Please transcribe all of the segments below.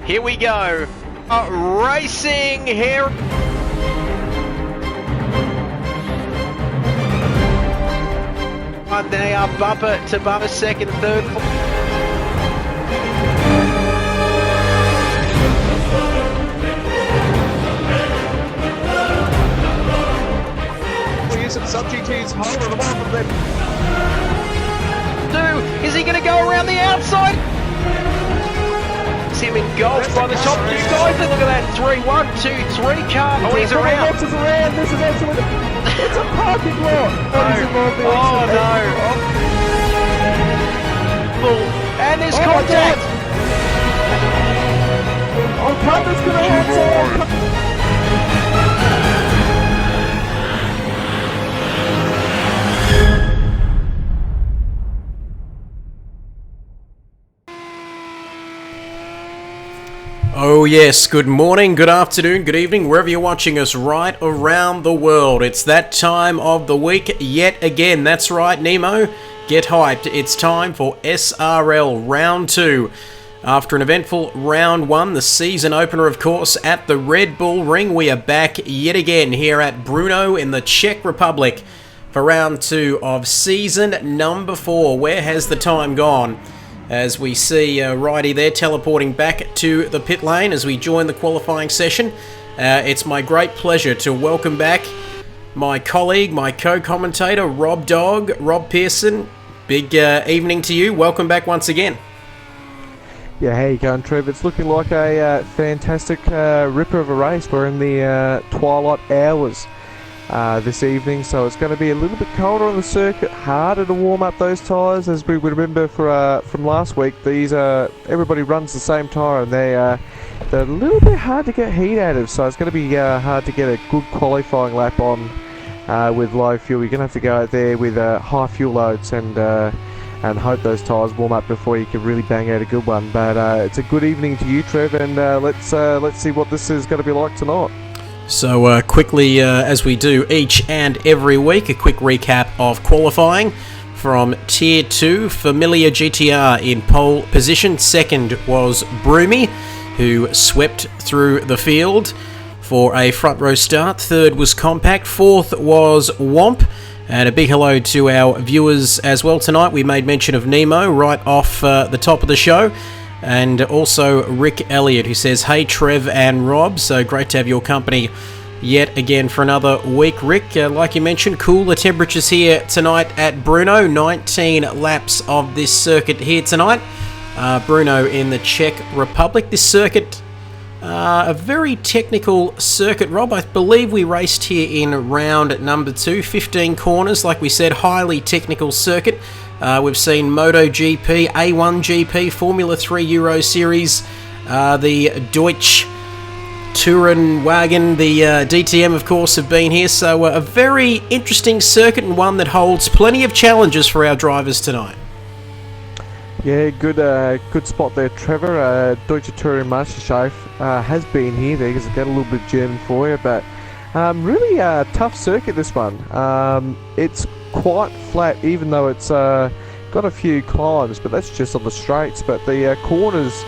Here we go. Racing here. They are bumper to bumper, second, third. We're using sub-GT's hold on the bottom of Is he going to go around the outside? See him engulfed by the top two guys. And look at that. 3, 1, 2, 3 car. Oh, he's around. This is around. This is absolutely. It's a parking lot. Oh, no. And there's contact. Oh, Carter's going to outside. Oh yes, good morning, good afternoon, good evening, wherever you're watching us right around the world. It's that time of the week yet again. That's right, Nemo, get hyped. It's time for SRL Round 2. After an eventful Round 1, the season opener, of course, at the Red Bull Ring, we are back yet again here at Brno in the Czech Republic for Round 2 of season number 4. Where has the time gone? As we see Righty there teleporting back to the pit lane as we join the qualifying session. It's my great pleasure to welcome back my colleague, my co-commentator, Rob Pearson. Big evening to you. Welcome back once again. Yeah, how you going, Trev? It's looking like a fantastic ripper of a race. We're in the twilight hours this evening, so it's going to be a little bit colder on the circuit, harder to warm up those tyres. As we would remember from last week, these everybody runs the same tyre, and they're a little bit hard to get heat out of, so it's going to be hard to get a good qualifying lap on with low fuel. You're going to have to go out there with high fuel loads and hope those tyres warm up before you can really bang out a good one. But it's a good evening to you, Trev, and let's see what this is going to be like tonight. So quickly, as we do each and every week, a quick recap of qualifying from Tier 2. Familiar GTR in pole position. Second was Broomy, who swept through the field for a front row start. Third was Compact. Fourth was Womp. And a big hello to our viewers as well tonight. We made mention of Nemo right off the top of the show. And also Rick Elliott, who says, "Hey Trev and Rob, so great to have your company yet again for another week." Rick, like you mentioned, cooler temperatures here tonight at Brno. 19 laps of this circuit here tonight. Brno in the Czech Republic. This circuit, a very technical circuit, Rob. I believe we raced here in round number 2. 15 corners, like we said, highly technical circuit. We've seen MotoGP, A1GP, Formula 3 Euro Series, the Deutsch Tourenwagen, the DTM, of course, have been here. So a very interesting circuit, and one that holds plenty of challenges for our drivers tonight. Yeah, good spot there, Trevor. Deutsche Tourenmeisterschaft has been here. There, because I get a little bit of German for you, but really a tough circuit, this one. It's quite flat, even though it's got a few climbs, but that's just on the straights. But the corners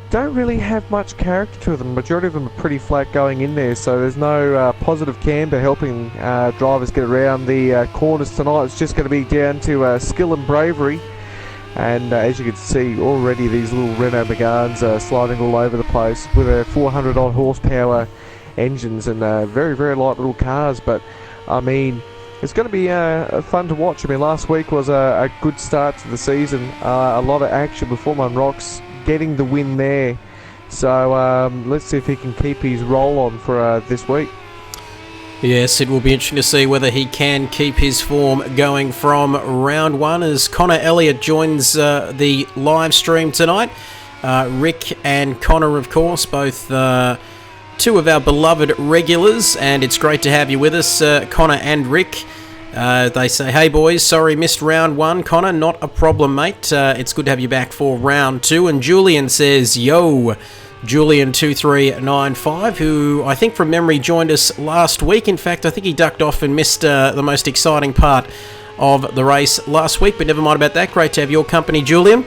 don't really have much character to them. The majority of them are pretty flat going in there, so there's no positive camber helping drivers get around the corners tonight. It's just going to be down to skill and bravery. And as you can see already, these little Renault Meganes are sliding all over the place with a 400 odd horsepower engines and very, very light little cars. But I mean, it's going to be fun to watch. I mean, last week was a good start to the season. A lot of action before Monrox getting the win there. So let's see if he can keep his roll on for this week. Yes, it will be interesting to see whether he can keep his form going from round 1 as Connor Elliott joins the live stream tonight. Rick and Connor, of course, both two of our beloved regulars, and it's great to have you with us, Connor and Rick. They say, "Hey boys, sorry missed round 1. Connor, not a problem, mate. It's good to have you back for round 2. And Julian says, "Yo." Julian2395, who I think from memory joined us last week. In fact, I think he ducked off and missed the most exciting part of the race last week, but never mind about that. Great to have your company, Julian.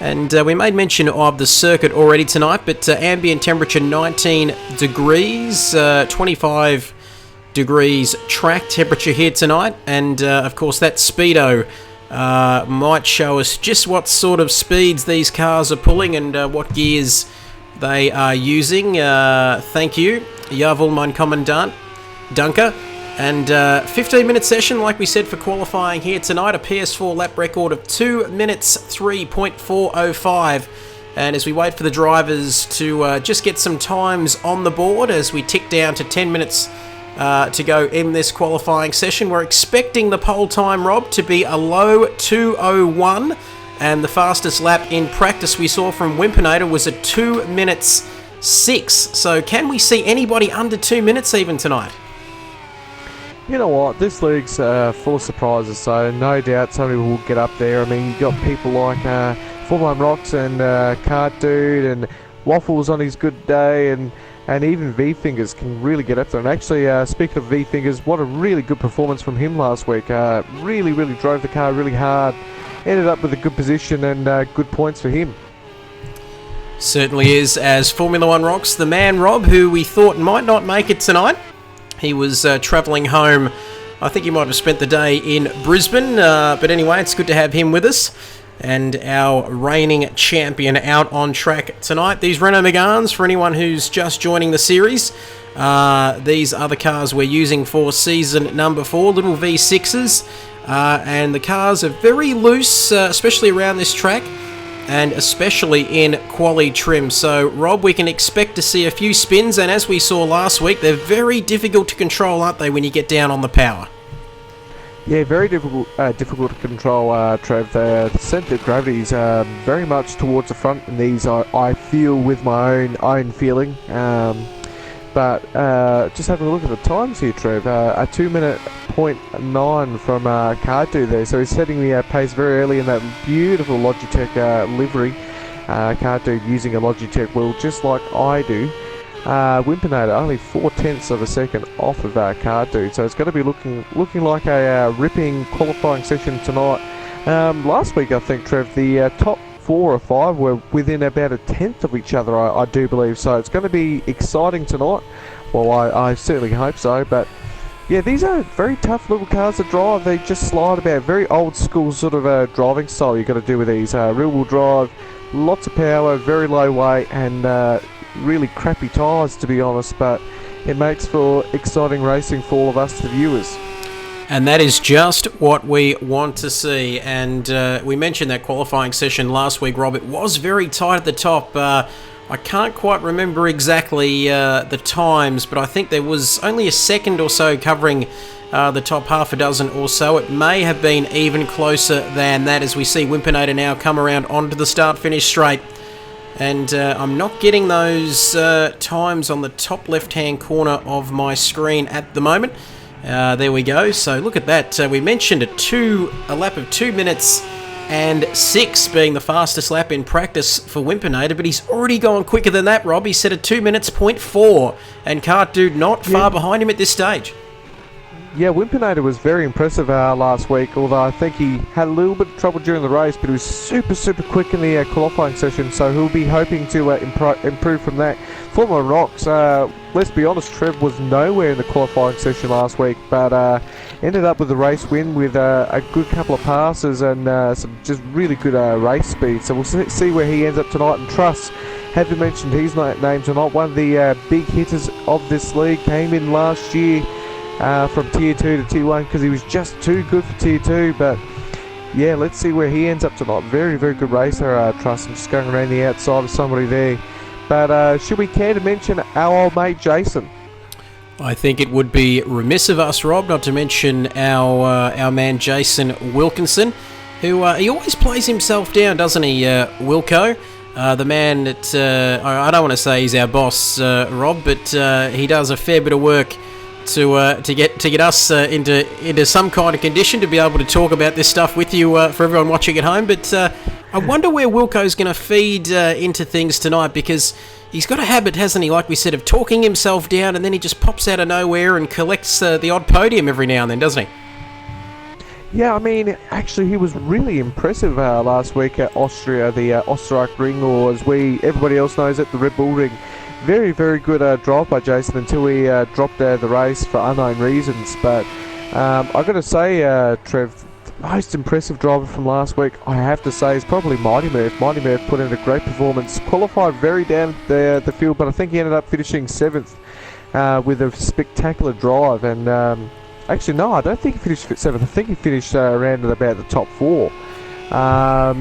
And we made mention of the circuit already tonight, but ambient temperature 19 degrees, 25 degrees track temperature here tonight, and of course that speedo might show us just what sort of speeds these cars are pulling and what gears they are using. Thank you, Jawohl, mein Kommandant, Dunker. And 15-minute session, like we said, for qualifying here tonight. A PS4 lap record of 2 minutes 3.405. And as we wait for the drivers to just get some times on the board as we tick down to 10 minutes to go in this qualifying session, we're expecting the pole time, Rob, to be a low 2:01. And the fastest lap in practice we saw from Wimpinator was a 2 minutes 6. So can we see anybody under 2 minutes even tonight? You know what, this league's full of surprises, so no doubt somebody will get up there. I mean, you've got people like Formula 1 Rocks and Cart Dude and Waffles on his good day, and even V-Fingers can really get up there. And actually, speaking of V-Fingers, what a really good performance from him last week. Really drove the car really hard, ended up with a good position and good points for him. Certainly is, as Formula 1 Rocks, the man, Rob, who we thought might not make it tonight. He was travelling home. I think he might have spent the day in Brisbane. But anyway, it's good to have him with us. And our reigning champion out on track tonight. These Renault Meganes, for anyone who's just joining the series, these are the cars we're using for season number 4, little V6s. And the cars are very loose, especially around this track, and especially in quali trim. So, Rob, we can expect to see a few spins, and as we saw last week, they're very difficult to control, aren't they, when you get down on the power? Yeah, very difficult to control, Trev. The centre of gravity is very much towards the front in these, I feel, with my own feeling. But just having a look at the times here, Trev, a 2 minute 0.9 from Cardu there, so he's setting the pace very early in that beautiful Logitech livery. Cardu using a Logitech wheel just like I do. Wimpinator only 0.4 of a second off of Cardu, so it's going to be looking like a ripping qualifying session tonight. Last week, I think, Trev, the top 4 or 5 were within about a tenth of each other, I do believe, so it's going to be exciting tonight. Well, I certainly hope so, but yeah, these are very tough little cars to drive. They just slide about, very old school sort of driving style you've got to do with these. Rear wheel drive, lots of power, very low weight, and really crappy tyres, to be honest, but it makes for exciting racing for all of us, the viewers. And that is just what we want to see. And we mentioned that qualifying session last week, Rob. It was very tight at the top. I can't quite remember exactly the times, but I think there was only a second or so covering the top half a dozen or so. It may have been even closer than that, as we see Wimpinator now come around onto the start-finish straight. And I'm not getting those times on the top left-hand corner of my screen at the moment. There we go. So look at that. We mentioned a lap of 2 minutes and 6 being the fastest lap in practice for Wimpinator, but he's already gone quicker than that, Rob. He set a 2 minutes 0.4, and Cart Dude not far behind him at this stage. Yeah, Wimpinator was very impressive last week, although I think he had a little bit of trouble during the race, but he was super quick in the qualifying session, so he'll be hoping to improve from that. Formula Rocks, let's be honest, Trev was nowhere in the qualifying session last week, but ended up with the race win with a good couple of passes and some just really good race speed. So we'll see where he ends up tonight. And Truss, have you mentioned his name tonight? One of the big hitters of this league, came in last year from Tier 2 to Tier 1 because he was just too good for Tier 2, but yeah, let's see where he ends up tonight. Very good racer, Truss. I'm just going around the outside of somebody there. But should we care to mention our old mate Jason? I think it would be remiss of us, Rob, not to mention our man Jason Wilkinson, who he always plays himself down, doesn't he, Wilco? The man that I don't want to say he's our boss, Rob, but he does a fair bit of work to get us into some kind of condition to be able to talk about this stuff with you for everyone watching at home. But I wonder where Wilco's going to feed into things tonight, because he's got a habit, hasn't he, like we said, of talking himself down, and then he just pops out of nowhere and collects the odd podium every now and then, doesn't he? Yeah, I mean, actually, he was really impressive last week at Austria, the Österreich Ring, or as everybody else knows it, the Red Bull Ring. Very, very good drive by Jason until he dropped out of the race for unknown reasons. But I've got to say, Trev, the most impressive driver from last week, I have to say, is probably Mighty Murph. Mighty Murph put in a great performance, qualified very down the field, but I think he ended up finishing 7th with a spectacular drive. And actually, no, I don't think he finished 7th. I think he finished around at about the top 4.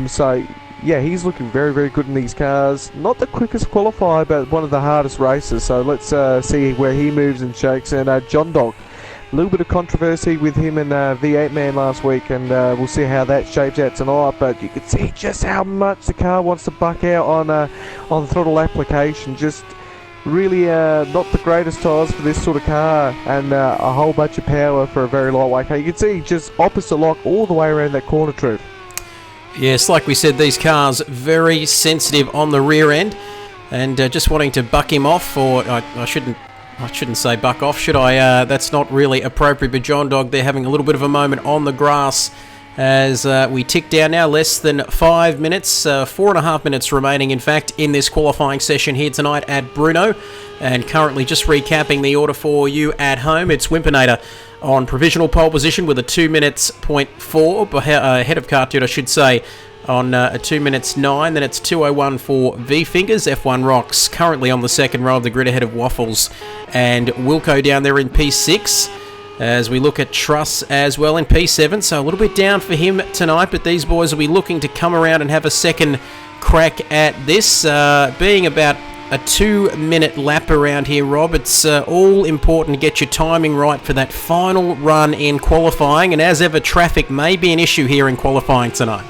So, yeah, he's looking very, very good in these cars. Not the quickest qualifier, but one of the hardest races. So let's see where he moves and shakes. And John Dog, a little bit of controversy with him and V8 Man last week, and we'll see how that shapes out tonight. But you can see just how much the car wants to buck out on throttle application. Just really not the greatest tyres for this sort of car, and a whole bunch of power for a very lightweight car. You can see just opposite lock all the way around that corner, Trev. Yes, like we said, these cars very sensitive on the rear end, and just wanting to buck him off, or I shouldn't say buck off, should I? That's not really appropriate, but John Dog, they're having a little bit of a moment on the grass as we tick down now, less than 5 minutes, 4.5 minutes remaining, in fact, in this qualifying session here tonight at Brno. And currently just recapping the order for you at home, it's Wimpinator on provisional pole position with a 2 minutes .4, ahead of Cartoon, I should say, on a 2 minutes 9. Then it's 2:01 for V-Fingers. F1 Rocks currently on the second row of the grid ahead of Waffles and Wilco down there in P6. As we look at Truss as well in P7, so a little bit down for him tonight, but these boys will be looking to come around and have a second crack at this, being about a 2-minute lap around here, Rob. It's all important to get your timing right for that final run in qualifying, and as ever, traffic may be an issue here in qualifying tonight.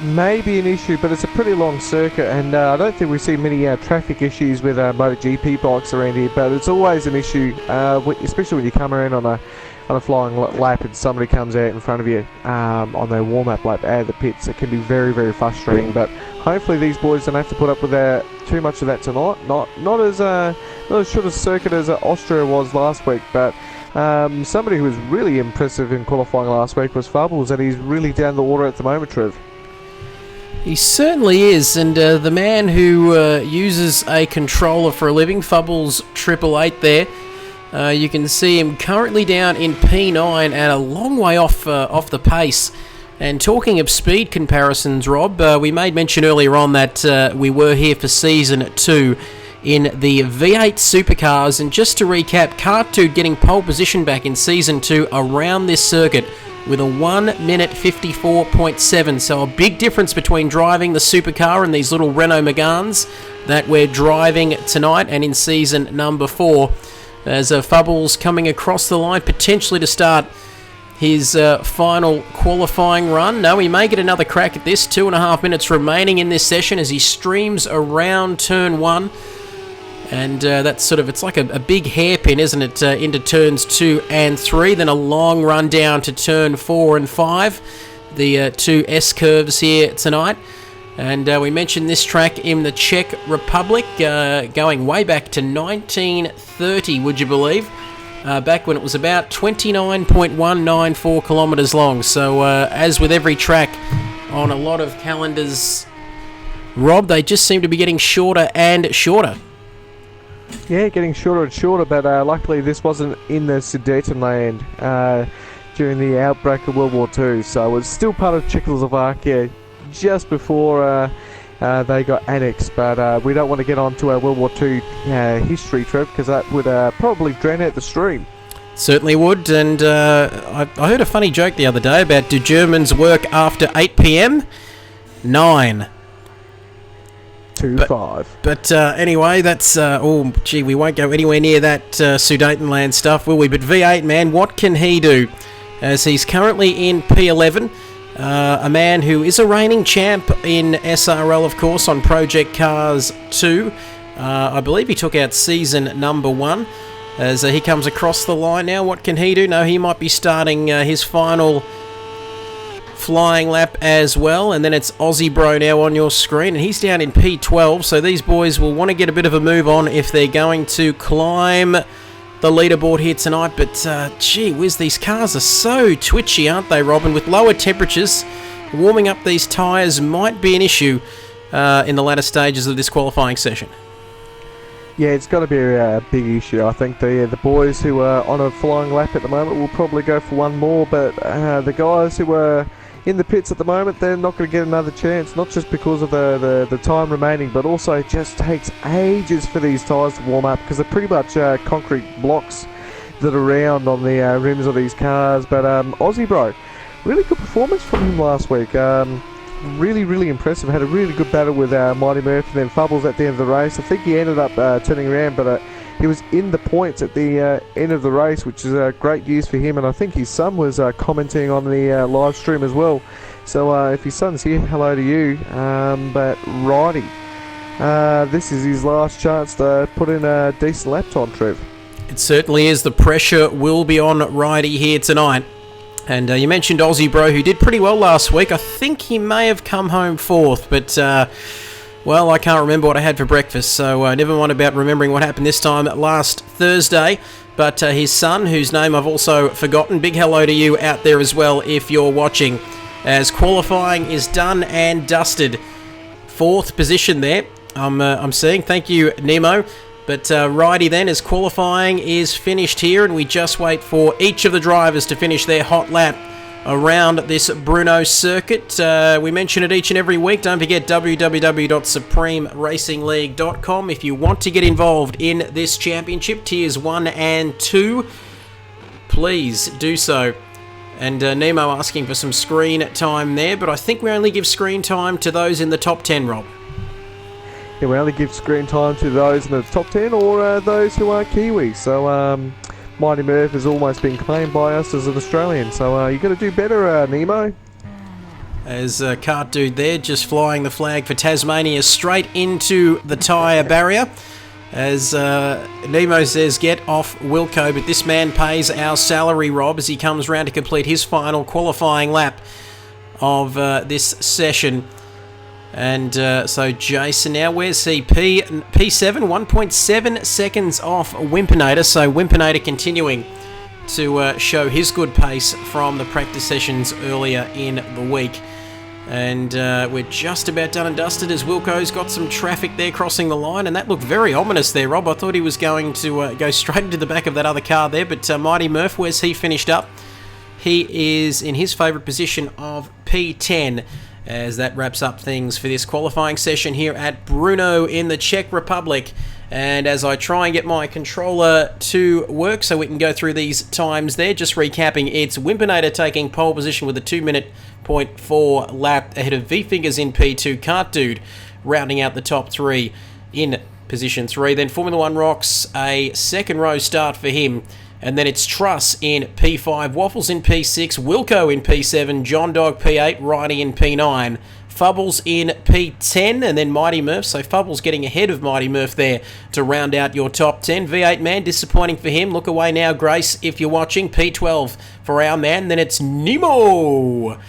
Maybe an issue, but it's a pretty long circuit, and I don't think we see many traffic issues with MotoGP bikes around here, but it's always an issue, especially when you come around on a flying lap and somebody comes out in front of you on their warm-up lap out of the pits. It can be very, very frustrating, but hopefully these boys don't have to put up with too much of that tonight. Not as short a circuit as Austria was last week, but somebody who was really impressive in qualifying last week was Fubbles, and he's really down the order at the moment, Trev. He certainly is, and the man who uses a controller for a living, Fubbles 888 there, you can see him currently down in P9 and a long way off the pace. And talking of speed comparisons, Rob, we made mention earlier on that we were here for Season 2 in the V8 Supercars, and just to recap, Car2 getting pole position back in Season 2 around this circuit with a 1 minute 54.7, so a big difference between driving the supercar and these little Renault Megans that we're driving tonight and in season number 4, as Fubbles coming across the line potentially to start his final qualifying run. No, he may get another crack at this. 2.5 minutes remaining in this session as he streams around turn 1. And that's sort of, it's like a big hairpin, isn't it, into turns 2 and 3, then a long run down to turn 4 and 5, the two S-curves here tonight. And we mentioned this track in the Czech Republic, going way back to 1930, would you believe? Back when it was about 29.194 kilometres long. So as with every track on a lot of calendars, Rob, they just seem to be getting shorter and shorter. Yeah, getting shorter and shorter, but luckily this wasn't in the Sudetenland during the outbreak of World War II, so it was still part of Czechoslovakia just before they got annexed, but we don't want to get on to our World War II history, Trev, because that would probably drown out the stream. Certainly would, and I heard a funny joke the other day about, do Germans work after 8 p.m? 9. 2-5. But anyway, that's... we won't go anywhere near that Sudetenland stuff, will we? But V8, man, what can he do? As he's currently in P11, a man who is a reigning champ in SRL, of course, on Project Cars 2. I believe he took out season number 1. As he comes across the line now, what can he do? No, he might be starting his final flying lap as well, and then it's Aussie Bro now on your screen, and he's down in P12, so these boys will want to get a bit of a move on if they're going to climb the leaderboard here tonight, but gee whiz, these cars are so twitchy, aren't they, Robin? With lower temperatures, warming up these tyres might be an issue in the latter stages of this qualifying session. Yeah, it's got to be a big issue. I think the boys who are on a flying lap at the moment will probably go for one more, but the guys who are in the pits at the moment, they're not going to get another chance, not just because of the time remaining, but also it just takes ages for these tyres to warm up because they're pretty much concrete blocks that are round on the rims of these cars. But Aussie Bro, really good performance from him last week. Really impressive. Had a really good battle with Mighty Murphy and then Fubbles at the end of the race. I think he ended up turning around, but he was in the points at the end of the race, which is great news for him. And I think his son was commenting on the live stream as well. So if his son's here, hello to you. But righty, this is his last chance to put in a decent lap time, Trev. It certainly is. The pressure will be on Righty here tonight. And you mentioned Aussie Bro, who did pretty well last week. I think he may have come home fourth, but, well, I can't remember what I had for breakfast, so never mind about remembering what happened this time last Thursday. But his son, whose name I've also forgotten, big hello to you out there as well if you're watching, as qualifying is done and dusted. Fourth position there, I'm seeing. Thank you, Nemo. But righty then, as qualifying is finished here, and we just wait for each of the drivers to finish their hot lap around this Brno circuit. We mention it each and every week. Don't forget www.supremeracingleague.com if you want to get involved in this championship, tiers 1 and 2. Please do so. And Nemo asking for some screen time there, but I think we only give screen time to those in the top 10, Rob. Yeah, we only give screen time to those in the top 10 or those who are Kiwis. So Mighty Murph has almost been claimed by us as an Australian. So you got to do better, Nemo. As Cart Dude there, just flying the flag for Tasmania straight into the tyre barrier. As Nemo says, get off Wilco, but this man pays our salary, Rob, as he comes round to complete his final qualifying lap of this session. And so Jason now, where's he? P7, 1.7 seconds off Wimpinator. So Wimpinator continuing to show his good pace from the practice sessions earlier in the week. And we're just about done and dusted as Wilco's got some traffic there crossing the line. And that looked very ominous there, Rob. I thought he was going to go straight into the back of that other car there. But Mighty Murph, where's he finished up? He is in his favourite position of P10. As that wraps up things for this qualifying session here at Brno in the Czech Republic. And as I try and get my controller to work so we can go through these times there, just recapping, it's Wimpinator taking pole position with a 2-minute 0.4 lap ahead of V-Fingers in P2, Cart Dude rounding out the top 3 in position 3. Then Formula 1 Rocks, a second row start for him. And then it's Truss in P5, Waffles in P6, Wilco in P7, John Dog P8, Righty in P9, Fubbles in P10, and then Mighty Murph. So Fubbles getting ahead of Mighty Murph there to round out your top 10. V8 man, disappointing for him. Look away now, Grace, if you're watching. P12 for our man. Then it's Nemo.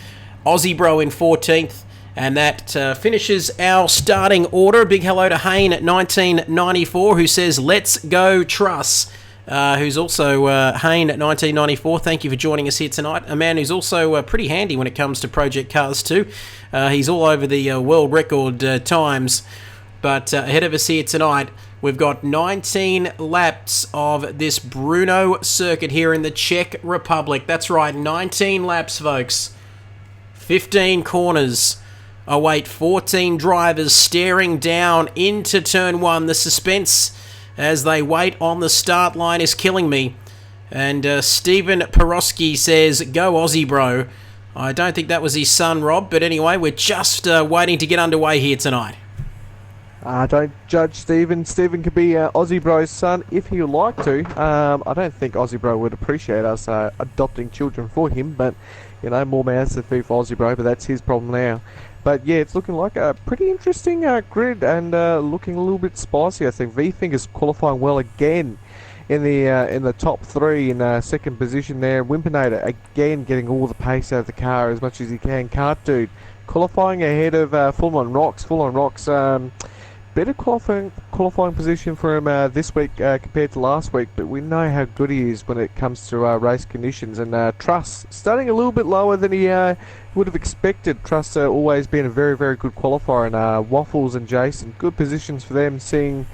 Aussie Bro in 14th. And that finishes our starting order. Big hello to Hayne at 1994 who says, let's go Truss. Who's also Hayne at 1994. Thank you for joining us here tonight. A man who's also pretty handy when it comes to project cars too. He's all over the world record times. But ahead of us here tonight, we've got 19 laps of this Brno circuit here in the Czech Republic. That's right, 19 laps, folks. 15 corners. Await 14 drivers staring down into turn 1. The suspense as they wait on the start line is killing me. And Stephen Porosky says, go Aussie Bro. I don't think that was his son, Rob, but anyway, we're just waiting to get underway here tonight. Don't judge Stephen. Stephen could be Aussie Bro's son if he would like to. I don't think Aussie Bro would appreciate us adopting children for him, but, you know, more mouths to feed for Aussie Bro, but that's his problem now. But yeah, it's looking like a pretty interesting grid and looking a little bit spicy. I think V-Fingers qualifying well again in the top 3 in second position there. Wimpinator again getting all the pace out of the car as much as he can. Cart Dude qualifying ahead of Full On Rocks. Full On Rocks better qualifying position for him this week compared to last week, but we know how good he is when it comes to race conditions. And Truss starting a little bit lower than he would have expected. Truss always been a very, very good qualifier, and Waffles and Jason, good positions for them, seeing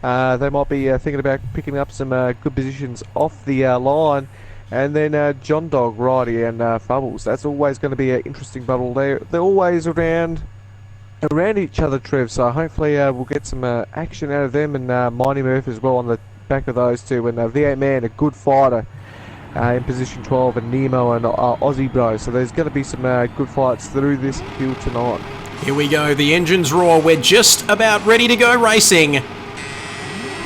they might be thinking about picking up some good positions off the line. And then John Dog, Righty, and Fubbles. That's always going to be an interesting battle. They're always around each other, Trev, so hopefully we'll get some action out of them, and Mighty Murph as well on the back of those two, and V8 Man, a good fighter in position 12, and Nemo and Aussie Bro, so there's going to be some good fights through this field tonight. Here we go, the engines roar, we're just about ready to go racing.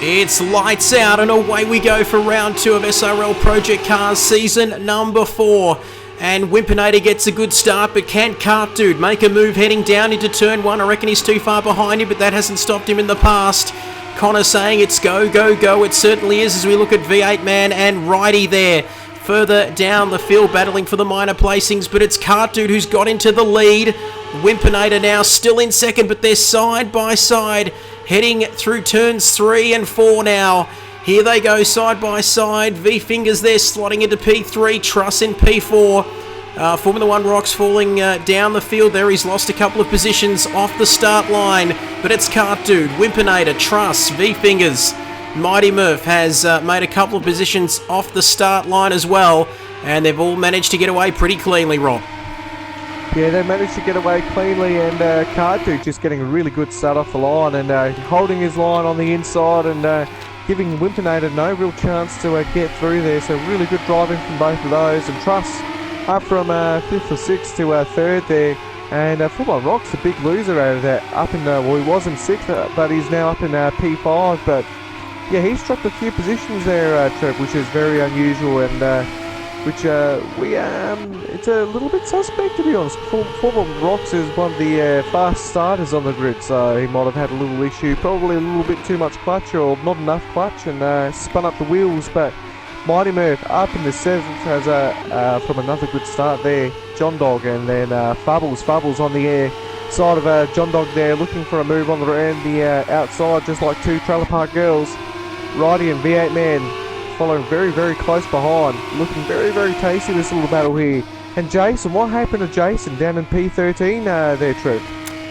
It's lights out and away we go for round 2 of SRL Project Cars season number 4. And Wimpinator gets a good start, but can Cart Dude make a move heading down into turn 1? I reckon he's too far behind him, but that hasn't stopped him in the past. Connor saying it's go, go, go. It certainly is as we look at V8 Man and Righty there. Further down the field battling for the minor placings, but it's Cart Dude who's got into the lead. Wimpinator now still in second, but they're side by side, heading through turns 3 and 4 now. Here they go side by side. V-Fingers there slotting into P3. Truss in P4. Formula 1 Rocks falling down the field there. He's lost a couple of positions off the start line. But it's Cart Dude, Wimpinator, Truss, V-Fingers. Mighty Murph has made a couple of positions off the start line as well. And they've all managed to get away pretty cleanly, Rob. Yeah, they managed to get away cleanly, and Cart Dude just getting a really good start off the line and holding his line on the inside and giving Wimpinator no real chance to get through there. So really good driving from both of those. And Truss up from 5th or 6th to 3rd there. And Formula Rock's a big loser out of that. Up in, well, he was in 6th, but he's now up in P5. But yeah, he's dropped a few positions there, Trev, which is very unusual, and it's a little bit suspect, to be honest. Formula Rocks is one of the fast starters on the grid, so he might have had a little issue, probably a little bit too much clutch or not enough clutch, and spun up the wheels. But Mighty Murph up in the 7th has from another good start there. John Dog, and then Fubbles on the air side of John Dog there, looking for a move on the outside, just like two Trailer Park Girls. Righty and V8 Man following very, very close behind. Looking very, very tasty, this little battle here. And Jason, what happened to Jason down in P13 there, Trev?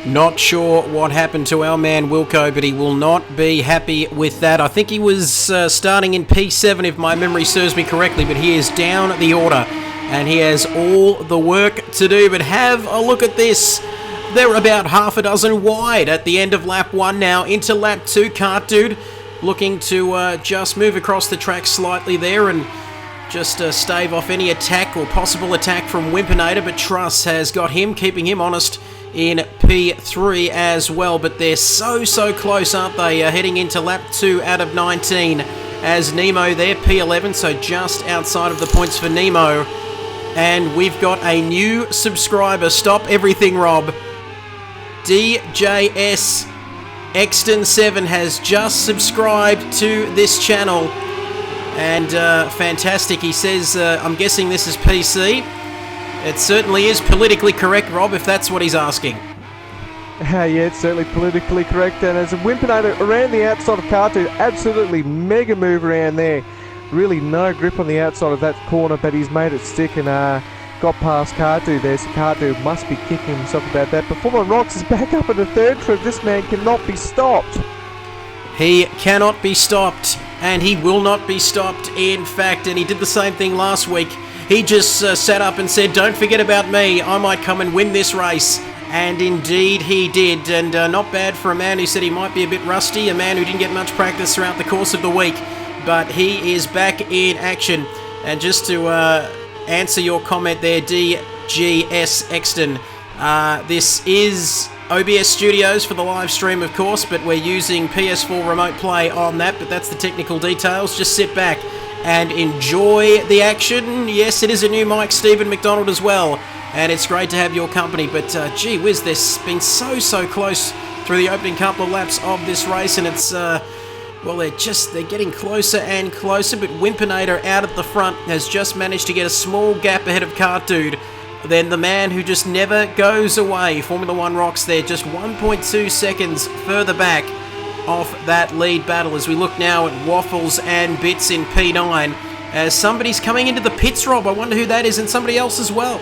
Not sure what happened to our man Wilco, but he will not be happy with that. I think he was starting in P7 if my memory serves me correctly, but he is down the order and he has all the work to do. But have a look at this. They're about half a dozen wide at the end of lap 1 now. Into lap 2, Cart Dude looking to just move across the track slightly there and just stave off any attack or possible attack from Wimpinator, but Truss has got him, keeping him honest in P3 as well. But they're so close, aren't they, heading into lap 2 out of 19 as Nemo there, P11, so just outside of the points for Nemo. And we've got a new subscriber. Stop everything, Rob. DJS Exton 7 has just subscribed to this channel, and fantastic. He says, I'm guessing this is PC. It certainly is politically correct, Rob, if that's what he's asking. Yeah, it's certainly politically correct. And as a Wimpinator around the outside of Cart Dude, absolutely mega move around there. Really no grip on the outside of that corner, but he's made it stick and got past Cart Dude there, so Cart Dude must be kicking himself about that. But Formula Rocks is back up in the 3rd trip. This man cannot be stopped. He cannot be stopped, and he will not be stopped, in fact. And he did the same thing last week. He just sat up and said, don't forget about me, I might come and win this race. And indeed he did, and not bad for a man who said he might be a bit rusty, a man who didn't get much practice throughout the course of the week. But he is back in action. And just to answer your comment there, DGS Exton, this is OBS Studios for the live stream, of course, but we're using PS4 Remote Play on that, but that's the technical details. Just sit back and enjoy the action. Yes, it is a new mic, Stephen McDonald as well, and it's great to have your company. But gee whiz, they've been so close through the opening couple of laps of this race, and it's well, they're getting closer and closer. But Wimpinator out at the front has just managed to get a small gap ahead of Cart Dude. then the man who just never goes away. Formula One Rocks there, just 1.2 seconds further back off that lead battle as we look now at Waffles and Bits in P9 as somebody's coming into the pits, Rob. I wonder who that is, and somebody else as well.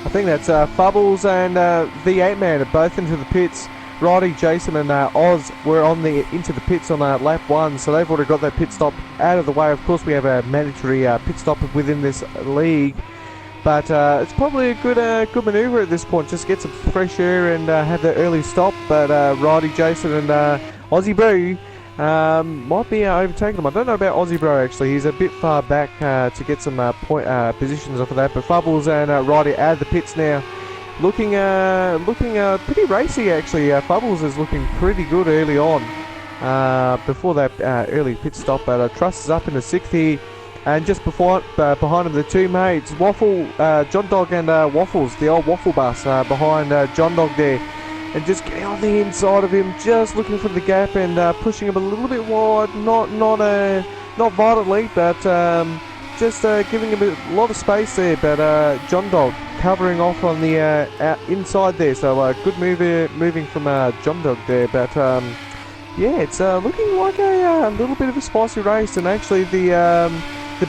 I think that's Fubbles and the 8-man are both into the pits. Roddy, Jason and Oz were into the pits on lap 1, so they've already got their pit stop out of the way. Of course, we have a mandatory pit stop within this league, but it's probably a good manoeuvre at this point. Just get some fresh air and have the early stop. But Roddy, Jason and Aussie Bro might be overtaking them. I don't know about Aussie Bro actually. He's a bit far back to get some point positions off of that. But Fubbles and Roddy out of the pits now. Looking pretty racy actually. Fubbles is looking pretty good early on before that early pit stop. But Truss is up in the 6th here, and just behind him the two mates, Waffle, John Dog and Waffles, the old Waffle bus behind John Dog there, and just getting on the inside of him, just looking for the gap and pushing him a little bit wide, not violently, but just giving him a lot of space there. But John Dog covering off on the inside there, so good moving from John Dog there. But yeah, it's looking like a little bit of a spicy race, and actually the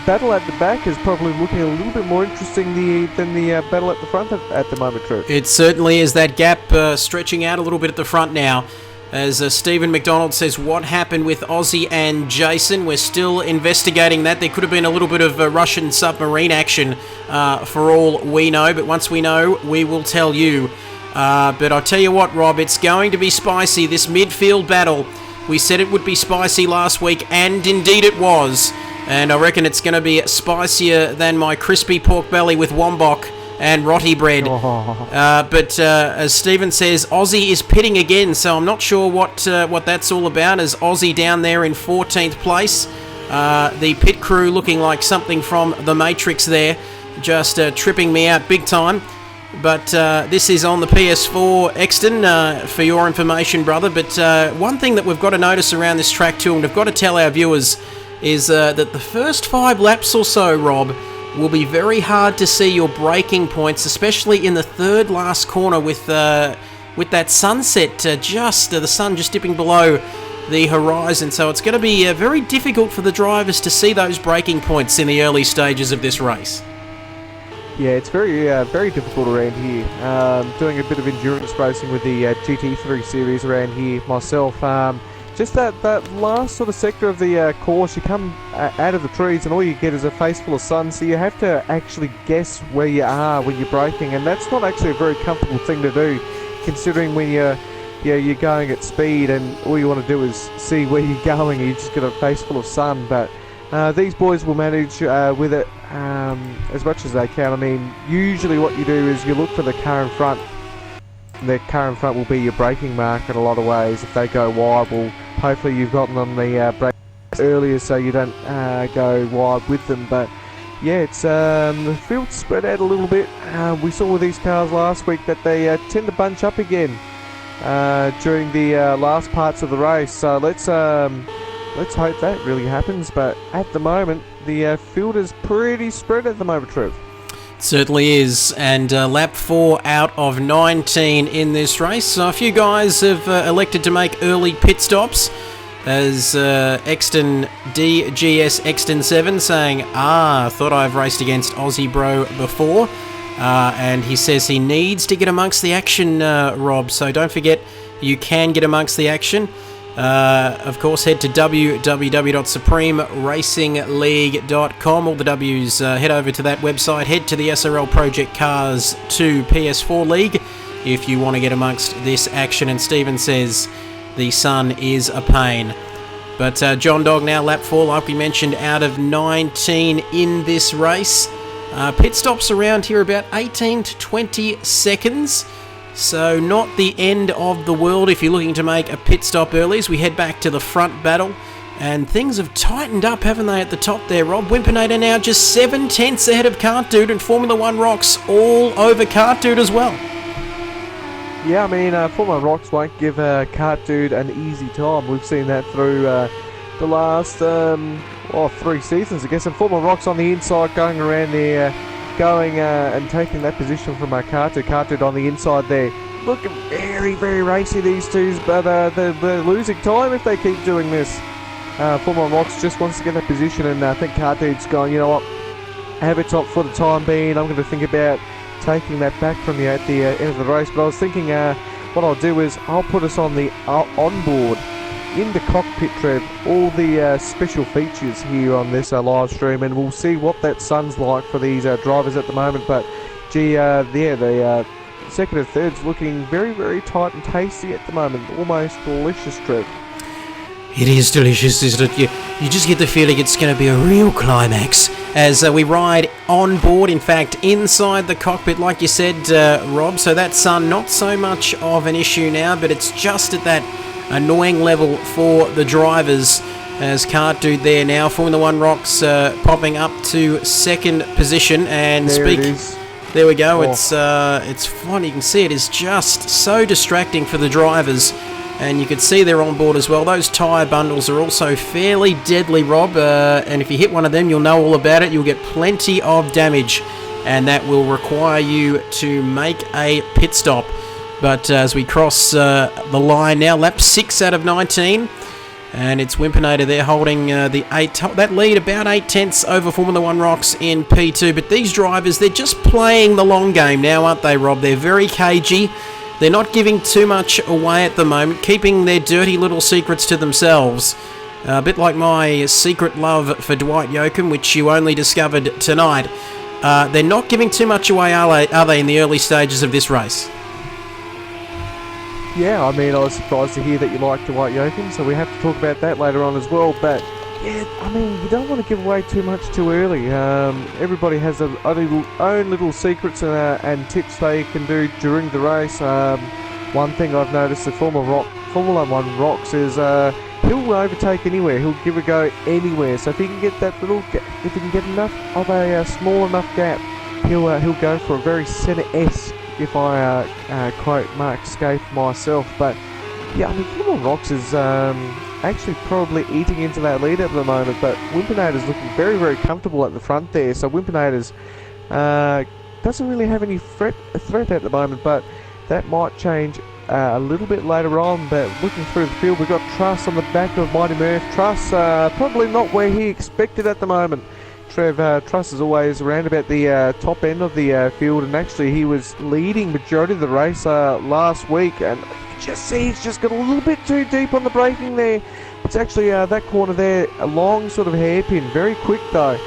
battle at the back is probably looking a little bit more interesting than the battle at the front at the moment, True. It certainly is. That gap stretching out a little bit at the front now. As Stephen McDonald says, what happened with Aussie and Jason? We're still investigating that. There could have been a little bit of Russian submarine action for all we know, but once we know, we will tell you. But I'll tell you what, Rob, it's going to be spicy, this midfield battle. We said it would be spicy last week, and indeed it was. And I reckon it's going to be spicier than my crispy pork belly with wombok and roti bread. But as Stephen says, Aussie is pitting again, so I'm not sure what that's all about, as Aussie down there in 14th place. The pit crew looking like something from The Matrix there, just tripping me out big time. But this is on the PS4, Exton, for your information, brother. But one thing that we've got to notice around this track too, and we've got to tell our viewers, is that the first 5 laps or so, Rob, will be very hard to see your braking points, especially in the third last corner with that sunset, the sun just dipping below the horizon. So it's going to be very difficult for the drivers to see those braking points in the early stages of this race. Yeah, it's very difficult around here. Doing a bit of endurance racing with the GT3 series around here myself. Just that last sort of sector of the course, you come out of the trees and all you get is a face full of sun, so you have to actually guess where you are when you're braking, and that's not actually a very comfortable thing to do, considering when you're going at speed and all you want to do is see where you're going and you just get a face full of sun. But these boys will manage with it as much as they can. I mean, usually what you do is you look for the car in front. The car in front will be your braking mark in a lot of ways. If they go wide, well, hopefully you've gotten on the brake earlier so you don't go wide with them. But yeah, it's the field's spread out a little bit. We saw with these cars last week that they tend to bunch up again during the last parts of the race. So let's hope that really happens. But at the moment, the field is pretty spread at the moment, Trev. Certainly is, and lap 4 out of 19 in this race. So a few guys have elected to make early pit stops, as Exton DGS Exton 7 saying, thought I've raced against Aussie Bro before, and he says he needs to get amongst the action, Rob, so don't forget you can get amongst the action. Of course, head to www.supremeracingleague.com. All the W's, head over to that website. Head to the SRL Project Cars 2 PS4 League if you want to get amongst this action. And Stephen says the sun is a pain. But John Dog now lap 4, like we mentioned, out of 19 in this race. Pit stops around here about 18 to 20 seconds. So not the end of the world if you're looking to make a pit stop early, as we head back to the front battle. And things have tightened up, haven't they, at the top there, Rob? Wimpinator now just 7 tenths ahead of Kart Dude, and Formula One Rocks all over Kart Dude as well. Yeah, I mean, Formula Rocks won't give Kart Dude an easy time. We've seen that through the last 3 seasons, I guess. And Formula Rocks on the inside, going around there going and taking that position from Cartu. Cartu on the inside there. Looking very, very racy, these twos, but they're losing time if they keep doing this. Formula Rocks just wants to get that position, and I think Cartu's going, you know what, have it top for the time being. I'm going to think about taking that back from you at the end of the race, but I was thinking what I'll do is I'll put us on the onboard in the cockpit, Trev, all the special features here on this live stream, and we'll see what that sun's like for these drivers at the moment. But gee, the second and third's looking very, very tight and tasty at the moment. Almost delicious, Trev. It is delicious, isn't it? You just get the feeling it's going to be a real climax as we ride on board, in fact, inside the cockpit, like you said, Rob. So that sun, not so much of an issue now, but it's just at that annoying level for the drivers as Cart Dude there now. Formula One Rocks popping up to second position, and there we go. Oh. It's fun. You can see it is just so distracting for the drivers, and you can see they're on board as well. Those tyre bundles are also fairly deadly, Rob, and if you hit one of them, you'll know all about it. You'll get plenty of damage, and that will require you to make a pit stop. But as we cross the line now, lap 6 out of 19, and it's Wimpinator there holding that lead about 8 tenths over Formula One Rocks in P2. But these drivers, they're just playing the long game now, aren't they, Rob? They're very cagey. They're not giving too much away at the moment, keeping their dirty little secrets to themselves. A bit like my secret love for Dwight Yoakam, which you only discovered tonight. They're not giving too much away, are they, in the early stages of this race? Yeah, I mean, I was surprised to hear that you like Dwight Yoakam, so we have to talk about that later on as well. But yeah, I mean, you don't want to give away too much too early. Everybody has their own little secrets and tips they can do during the race. One thing I've noticed that Formula One Rocks is he'll overtake anywhere. He'll give a go anywhere. So if he can get that if he can get enough of a small enough gap, he'll go for a very centre-esque, if I quote Mark Scaife myself. But yeah, I mean, Formula Rocks is actually probably eating into that lead at the moment, but Wimpinator's looking very, very comfortable at the front there. So Wimpinator's doesn't really have any threat at the moment, but that might change a little bit later on. But looking through the field, we've got Truss on the back of Mighty Murph. Truss probably not where he expected at the moment. Trev, Truss is always around about the top end of the field, and actually he was leading majority of the race last week, and you can just see he's just got a little bit too deep on the braking there. It's actually that corner there, a long sort of hairpin, very quick though,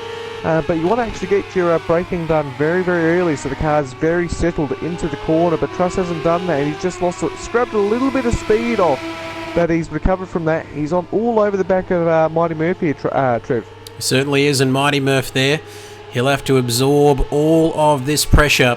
but you want to actually get your braking done very, very early so the car's very settled into the corner. But Truss hasn't done that, and he's just scrubbed a little bit of speed off, but he's recovered from that. He's on all over the back of Mighty Murphy, Trev. Certainly is, and Mighty Murph there, he'll have to absorb all of this pressure,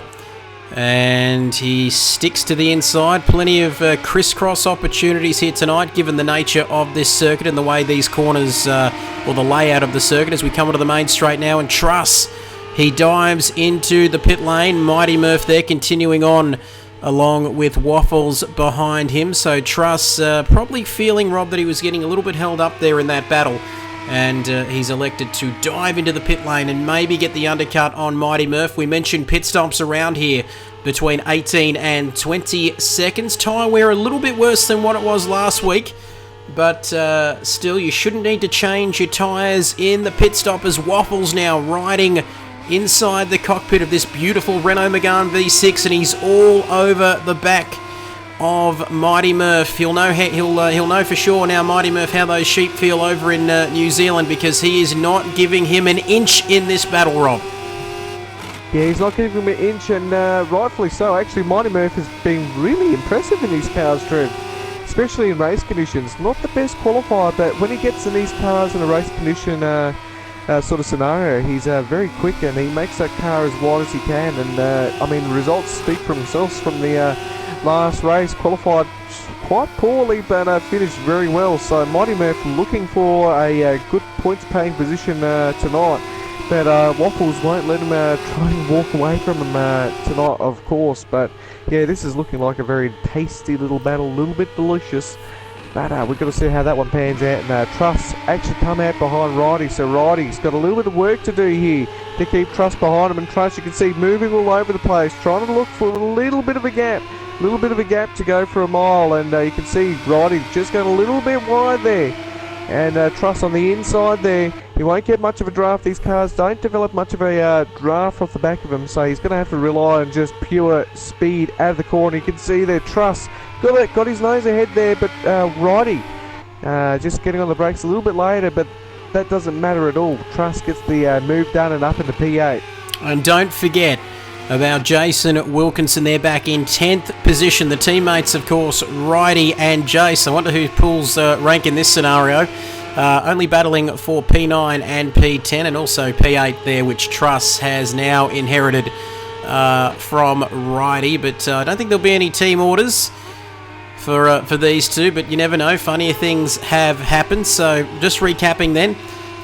and he sticks to the inside. Plenty of crisscross opportunities here tonight, given the nature of this circuit and the way these corners, or the layout of the circuit, as we come onto the main straight now. And Truss, he dives into the pit lane. Mighty Murph there continuing on along with Waffles behind him. So Truss probably feeling, Rob, that he was getting a little bit held up there in that battle, and he's elected to dive into the pit lane and maybe get the undercut on Mighty Murph. We mentioned pit stops around here between 18 and 20 seconds. Tyre wear a little bit worse than what it was last week, but still, you shouldn't need to change your tyres in the pit stop, as Waffles now riding inside the cockpit of this beautiful Renault Megane V6, and he's all over the back of Mighty Murph. He'll know for sure now, Mighty Murph, how those sheep feel over in New Zealand, because he is not giving him an inch in this battle, Rob. Yeah, he's not giving him an inch, and rightfully so. Actually, Mighty Murph has been really impressive in these cars, Trev, especially in race conditions. Not the best qualifier, but when he gets in these cars in a race condition sort of scenario, he's very quick, and he makes that car as wide as he can. And I mean, the results speak for themselves from the last race. Qualified quite poorly, but finished very well. So Mighty Murph looking for a good points paying position tonight, but Waffles won't let him try and walk away from him tonight, of course. But yeah, this is looking like a very tasty little battle, a little bit delicious. But we've got to see how that one pans out. And Truss actually come out behind Righty. So Righty's got a little bit of work to do here to keep Truss behind him. And Truss, you can see, moving all over the place, trying to look for a little bit of a gap. To go for a mile. And you can see Righty just going a little bit wide there. And Truss on the inside there. He won't get much of a draft. These cars don't develop much of a draft off the back of him. So he's going to have to rely on just pure speed out of the corner. You can see there, Truss got his nose ahead there, but Righty just getting on the brakes a little bit later, but that doesn't matter at all. Truss gets the move done and up into P8. And don't forget about Jason Wilkinson there back in 10th position. The teammates, of course, Righty and Jace. I wonder who pulls rank in this scenario. Only battling for P9 and P10 and also P8 there, which Truss has now inherited from Righty. But I don't think there'll be any team orders for these two, but you never know. Funnier things have happened. So just recapping then.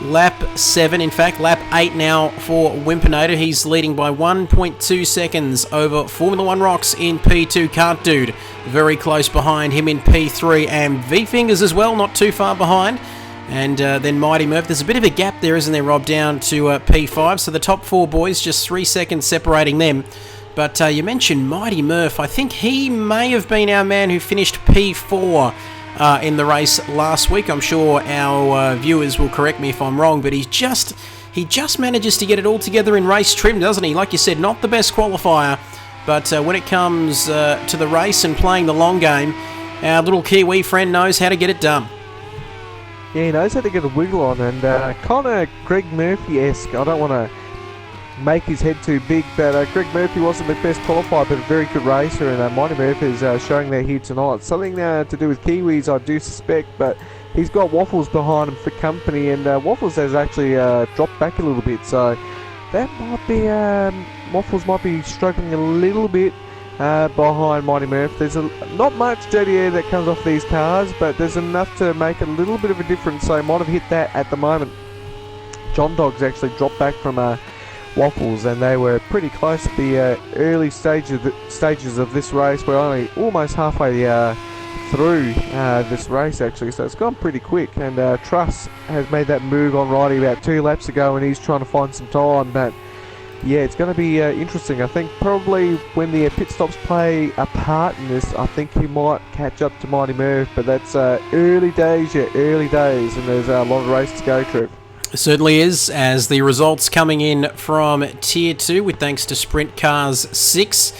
Lap 7, in fact, lap 8 now for Wimpinator. He's leading by 1.2 seconds over Formula 1 Rocks in P2. Cart Dude very close behind him in P3, and V-Fingers as well, not too far behind. And then Mighty Murph. There's a bit of a gap there, isn't there, Rob, down to P5. So the top 4 boys, just 3 seconds separating them. But you mentioned Mighty Murph. I think he may have been our man who finished P4 in the race last week. I'm sure our viewers will correct me if I'm wrong, but he just manages to get it all together in race trim, doesn't he? Like you said, not the best qualifier, but when it comes to the race and playing the long game, our little Kiwi friend knows how to get it done. Yeah, he knows how to get a wiggle on, and kind of Greg Murphy-esque. I don't want to make his head too big, but Greg Murphy wasn't the best qualifier, but a very good racer, and Mighty Murphy is showing that here tonight. Something to do with Kiwis, I do suspect, but he's got Waffles behind him for company, and Waffles has actually dropped back a little bit, so that might be, Waffles might be struggling a little bit behind Mighty Murph. There's not much dirty air that comes off these cars, but there's enough to make a little bit of a difference, so might have hit that at the moment. John Dog's actually dropped back from Waffles, and they were pretty close at the early stages of this race. We're only almost halfway through this race actually, so it's gone pretty quick, and Truss has made that move on Righty about 2 laps ago, and he's trying to find some time. But yeah, it's going to be interesting. I think probably when the pit stops play a part in this, I think he might catch up to Mighty Murph, but that's early days, and there's a lot of race to go, Trev. It certainly is, as the results coming in from Tier 2, with thanks to Sprint Cars 6,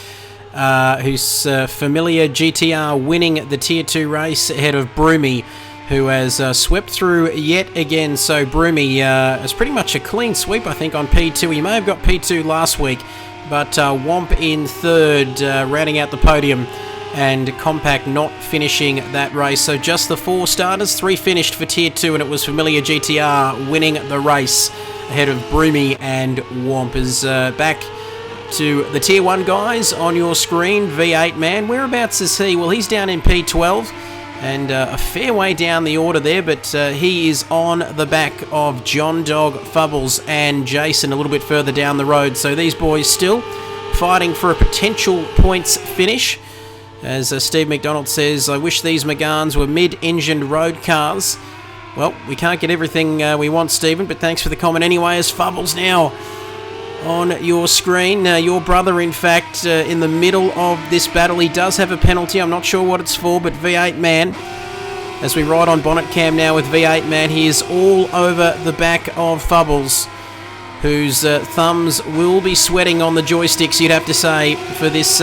whose familiar GTR winning the Tier 2 race ahead of Broomy, who has swept through yet again. So Broomy is pretty much a clean sweep, I think, on P2. He may have got P2 last week, but Womp in 3rd, rounding out the podium, and Compact not finishing that race. So just the 4 starters, 3 finished for Tier 2, and it was Familiar GTR winning the race ahead of Broomy and Womp. Is back to the Tier 1 guys on your screen. V8 man, whereabouts is he? Well, he's down in P12, and a fair way down the order there, but he is on the back of John Dog, Fubbles and Jason a little bit further down the road. So these boys still fighting for a potential points finish. As Steve McDonald says, I wish these Megans were mid-engined road cars. Well, we can't get everything we want, Stephen, but thanks for the comment anyway. As Fubbles now on your screen. Your brother, in fact, in the middle of this battle, he does have a penalty. I'm not sure what it's for, but V8 man, as we ride on bonnet cam now with V8 man, he is all over the back of Fubbles, whose thumbs will be sweating on the joysticks, you'd have to say, for this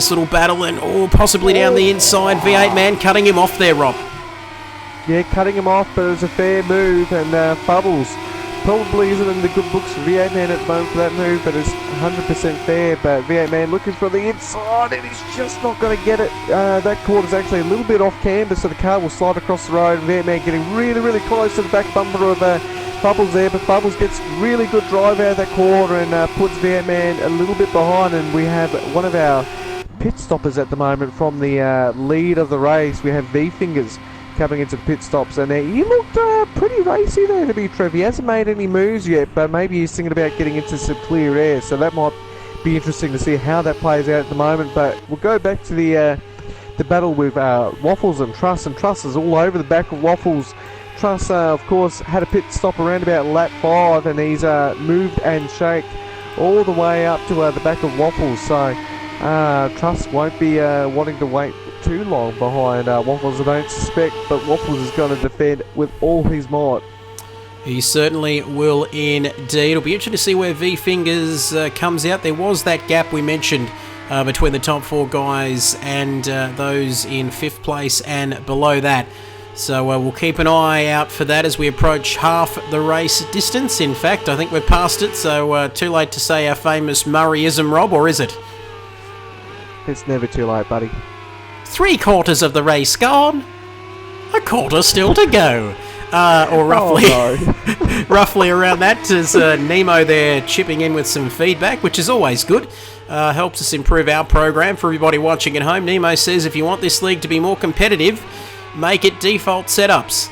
little battle, and possibly down the inside. V8 man cutting him off there, Rob. Yeah, cutting him off, but it was a fair move, and Fubbles probably isn't in the good books for V8 man at the moment for that move, but it's 100% fair. But V8 man looking for the inside, and he's just not going to get it. That corner's actually a little bit off camber, so the car will slide across the road. V8 man getting really, really close to the back bumper of Fubbles there, but Fubbles gets really good drive out of that corner and puts V8 man a little bit behind, and we have one of our pit stoppers at the moment from the lead of the race. We have V-Fingers coming into the pit stops, and he looked pretty racy there to be Trev. He hasn't made any moves yet, but maybe he's thinking about getting into some clear air, so that might be interesting to see how that plays out at the moment. But we'll go back to the the battle with Waffles and Truss is all over the back of Waffles. Truss, of course, had a pit stop around about lap 5, and he's moved and shaked all the way up to the back of Waffles. So Truss won't be wanting to wait too long behind Waffles, I don't suspect, but Waffles is going to defend with all his might. He certainly will indeed. It'll be interesting to see where V-Fingers comes out. There was that gap we mentioned between the top 4 guys and those in 5th place and below that. So we'll keep an eye out for that as we approach half the race distance. In fact, I think we're past it, so too late to say our famous Murrayism, Rob, or is it? It's never too late, buddy. 3/4 of the race gone. A quarter still to go. Or roughly, roughly around that, as Nemo there chipping in with some feedback, which is always good. Helps us improve our program for everybody watching at home. Nemo says if you want this league to be more competitive, make it default setups.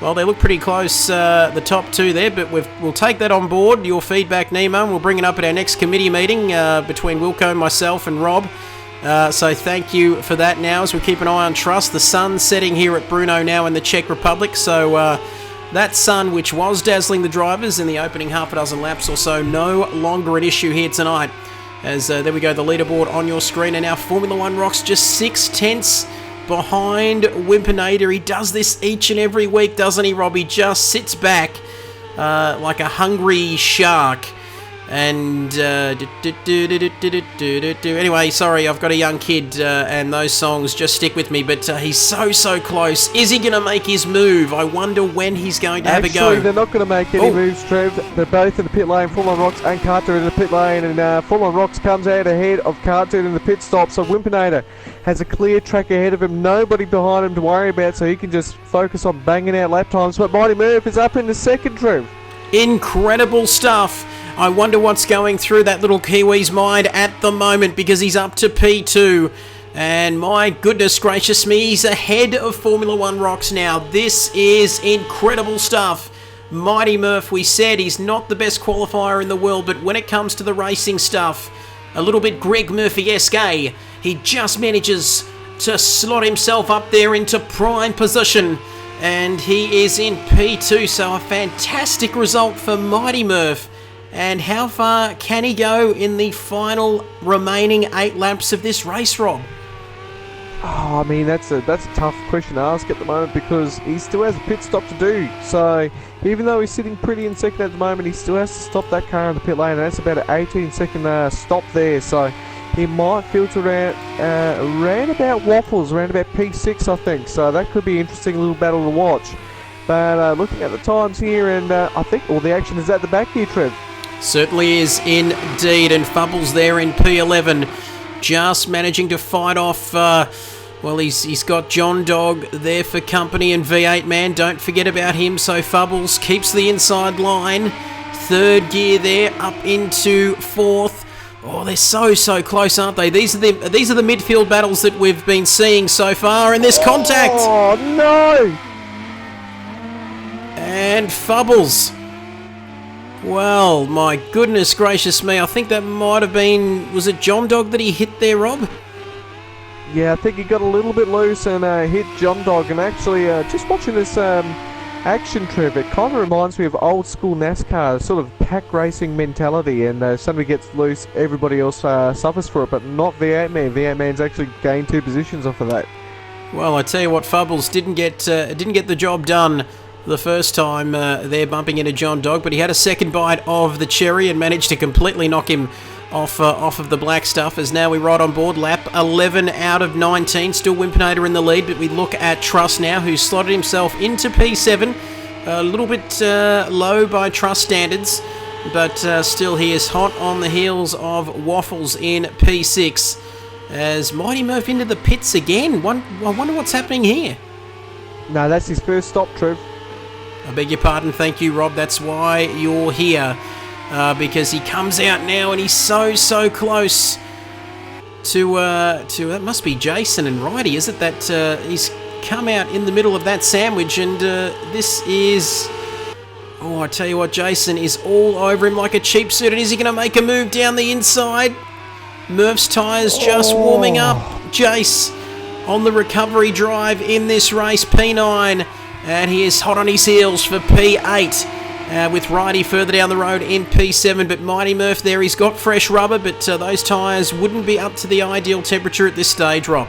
Well, they look pretty close, the top 2 there, but we'll take that on board, your feedback, Nemo, and we'll bring it up at our next committee meeting between Wilco, myself and Rob. So thank you for that now as we keep an eye on Truss. The sun's setting here at Brno now in the Czech Republic, so that sun, which was dazzling the drivers in the opening half a dozen laps or so, no longer an issue here tonight. As there we go, the leaderboard on your screen, and now Formula 1 Rocks just 6/10 behind Wimpinator. He does this each and every week, doesn't he, Rob? He just sits back like a hungry shark. And anyway, sorry, I've got a young kid and those songs just stick with me, but he's so close. Is he going to make his move? I wonder when he's going to have a go. Actually, they're not going to make any moves, Trev. They're both in the pit lane. Full on Rocks and Carter in the pit lane, and Full on Rocks comes out ahead of Carter in the pit stop. So Wimpinator has a clear track ahead of him, nobody behind him to worry about, so he can just focus on banging out lap times. But Mighty Murph is up in the second, Trev. Incredible stuff. I wonder what's going through that little Kiwi's mind at the moment, because he's up to P2. And my goodness gracious me, he's ahead of Formula 1 Rocks now. This is incredible stuff. Mighty Murph, we said he's not the best qualifier in the world, but when it comes to the racing stuff, a little bit Greg Murphy-esque, eh? He just manages to slot himself up there into prime position. And he is in P2, so a fantastic result for Mighty Murph. And how far can he go in the final remaining 8 laps of this race, Rob? Oh, I mean, that's a tough question to ask at the moment, because he still has a pit stop to do. So even though he's sitting pretty in second at the moment, he still has to stop that car in the pit lane, and that's about an 18-second stop there. So he might filter around about Waffles, around about P6, I think. So that could be an interesting little battle to watch. But looking at the times here, and I think all the action is at the back here, Trev. Certainly is indeed, and Fubbles there in P11, just managing to fight off, well, he's got John Dog there for company, and V8 Man, don't forget about him, so Fubbles keeps the inside line, 3rd gear there, up into 4th. Oh, they're so close, aren't they? These are the midfield battles that we've been seeing so far, and there's contact! Oh, no! And Fubbles. Well, my goodness gracious me, I think that might have been... Was it John Dog that he hit there, Rob? Yeah, I think he got a little bit loose and hit John Dog. And actually, just watching this action, Trev, it kind of reminds me of old school NASCAR, sort of pack racing mentality. And somebody gets loose, everybody else suffers for it, but not V8 Man. V8 Man's actually gained 2 positions off of that. Well, I tell you what, Fubbles didn't get the job done the first time there, bumping into John Dog, but he had a second bite of the cherry and managed to completely knock him off of the black stuff, as now we ride on board lap 11 out of 19, still Wimpinator in the lead, but we look at Truss now, who's slotted himself into P7, a little bit low by Truss standards, but still he is hot on the heels of Waffles in P6, as Mighty Murph into the pits again. I wonder what's happening here. No, that's his first stop, Trev. I beg your pardon, thank you, Rob. That's why you're here, because he comes out now and he's so close to that must be Jason and Righty, is it? That he's come out in the middle of that sandwich, and this is... Oh, I tell you what, Jason is all over him like a cheap suit, and is he going to make a move down the inside? Murph's tyres just warming up. Jace on the recovery drive in this race, P9, and he is hot on his heels for P8 with Righty further down the road in P7, but Mighty Murph there, he's got fresh rubber, but those tyres wouldn't be up to the ideal temperature at this stage, Rob.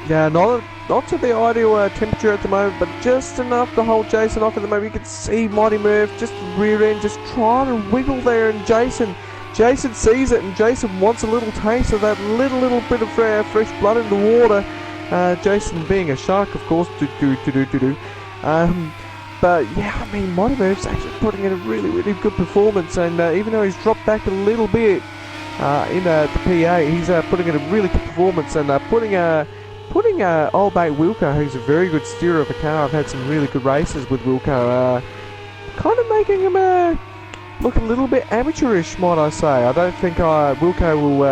Yeah, not to the ideal temperature at the moment, but just enough to hold Jason off at the moment. You can see Mighty Murph just rear end, just trying to wiggle there, and Jason sees it, and Jason wants a little taste of that little bit of fresh blood in the water. Jason being a shark, of course, but yeah, I mean, Mighty Murph's actually putting in a really good performance, and even though he's dropped back a little bit in the PA, he's putting in a really good performance, and putting Old Mate Wilco, who's a very good steerer of a car. I've had some really good races with Wilco, kind of making him look a little bit amateurish, might I say. I don't think Wilco will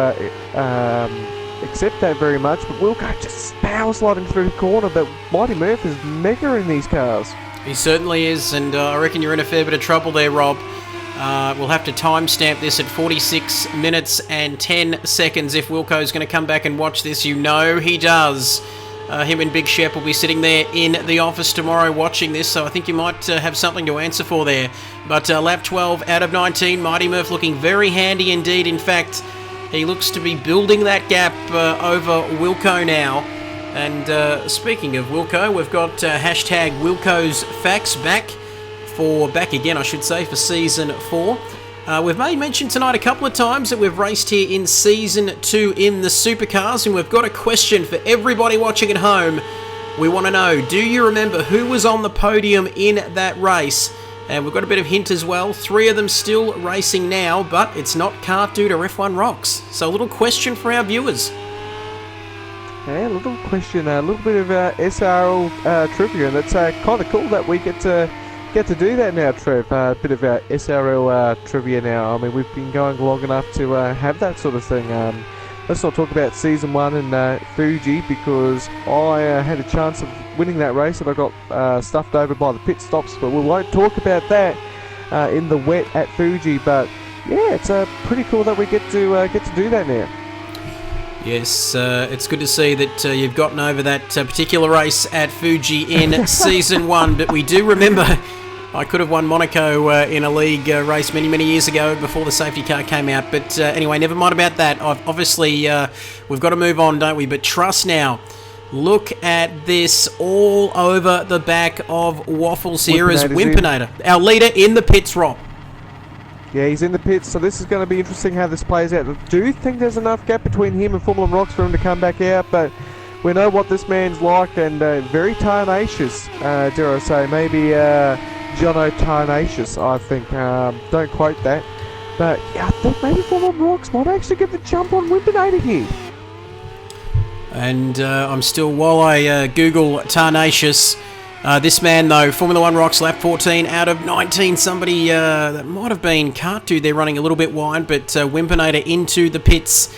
accept that very much, but Wilco just power sliding through the corner, but Mighty Murph is mega in these cars. He certainly is, and I reckon you're in a fair bit of trouble there, Rob. We'll have to timestamp this at 46 minutes and 10 seconds if Wilco's going to come back and watch this. You know he does. Him and Big Shep will be sitting there in the office tomorrow watching this, so I think you might have something to answer for there. But lap 12 out of 19, Mighty Murph looking very handy indeed. In fact, he looks to be building that gap over Wilco now. And speaking of Wilco, we've got hashtag Wilco's Facts back again, I should say, for Season 4. We've made mention tonight a couple of times that we've raced here in Season 2 in the Supercars, and we've got a question for everybody watching at home. We want to know, do you remember who was on the podium in that race? And we've got a bit of hint as well. 3 of them still racing now, but it's not Kart Dude or F1 Rocks. So a little question for our viewers. Yeah, a little question, a little bit of SRL trivia, and it's kind of cool that we get to do that now, Trev. A bit of SRL trivia now. I mean, we've been going long enough to have that sort of thing. Let's not talk about Season 1 and Fuji, because I had a chance of winning that race and I got stuffed over by the pit stops, but we won't talk about that in the wet at Fuji. But yeah, it's pretty cool that we get to do that now. Yes, it's good to see that you've gotten over that particular race at Fuji in Season 1, but we do remember I could have won Monaco in a league race many years ago before the safety car came out, but anyway, never mind about that. Obviously, we've got to move on, don't we? But trust now. Look at this all over the back of Waffles here as Wimpinator, our leader in the pits, Rob. Yeah, he's in the pits, so this is going to be interesting how this plays out. I do think there's enough gap between him and Formula Rocks for him to come back out, but we know what this man's like, and very tenacious, dare I say. Maybe Jono Tenacious, I think. Don't quote that. But yeah, I think maybe Formula Rocks might actually get the jump on Wimpinator here. And I'm still, while I Google Tenacious, this man though, Formula 1 Rocks, lap 14 out of 19. Somebody that might have been Kart Dude, they're running a little bit wide, but Wimpinator into the pits,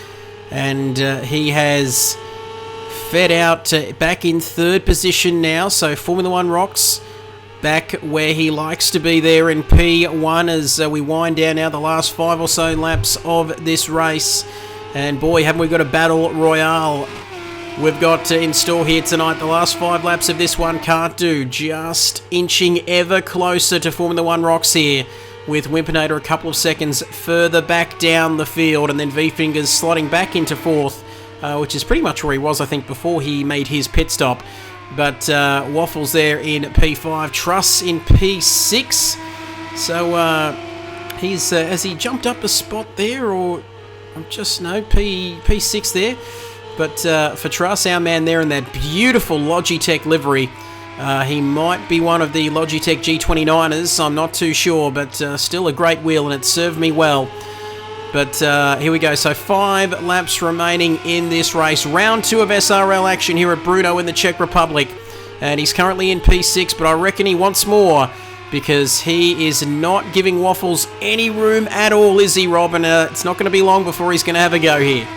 and he has fed out back in 3rd position now. So Formula 1 Rocks back where he likes to be there in P1 as we wind down now the last 5 or so laps of this race. And boy, haven't we got a battle royale we've got in store here tonight. The last 5 laps of this one, Kart Dude just inching ever closer to Formula 1 Rocks here, with Wimpinator a couple of seconds further back down the field, and then V-Fingers slotting back into 4th, which is pretty much where he was, I think, before he made his pit stop. But Waffles there in P5, Truss in P6. So he's has he jumped up a spot there, or I'm just no P6 there. But for Truss, our man there in that beautiful Logitech livery, he might be one of the Logitech G29ers, I'm not too sure, but still a great wheel, and it served me well. But here we go, so 5 laps remaining in this race. Round 2 of SRL action here at Brno in the Czech Republic, and he's currently in P6, but I reckon he wants more, because he is not giving Waffles any room at all, is he, Rob? And it's not going to be long before he's going to have a go here.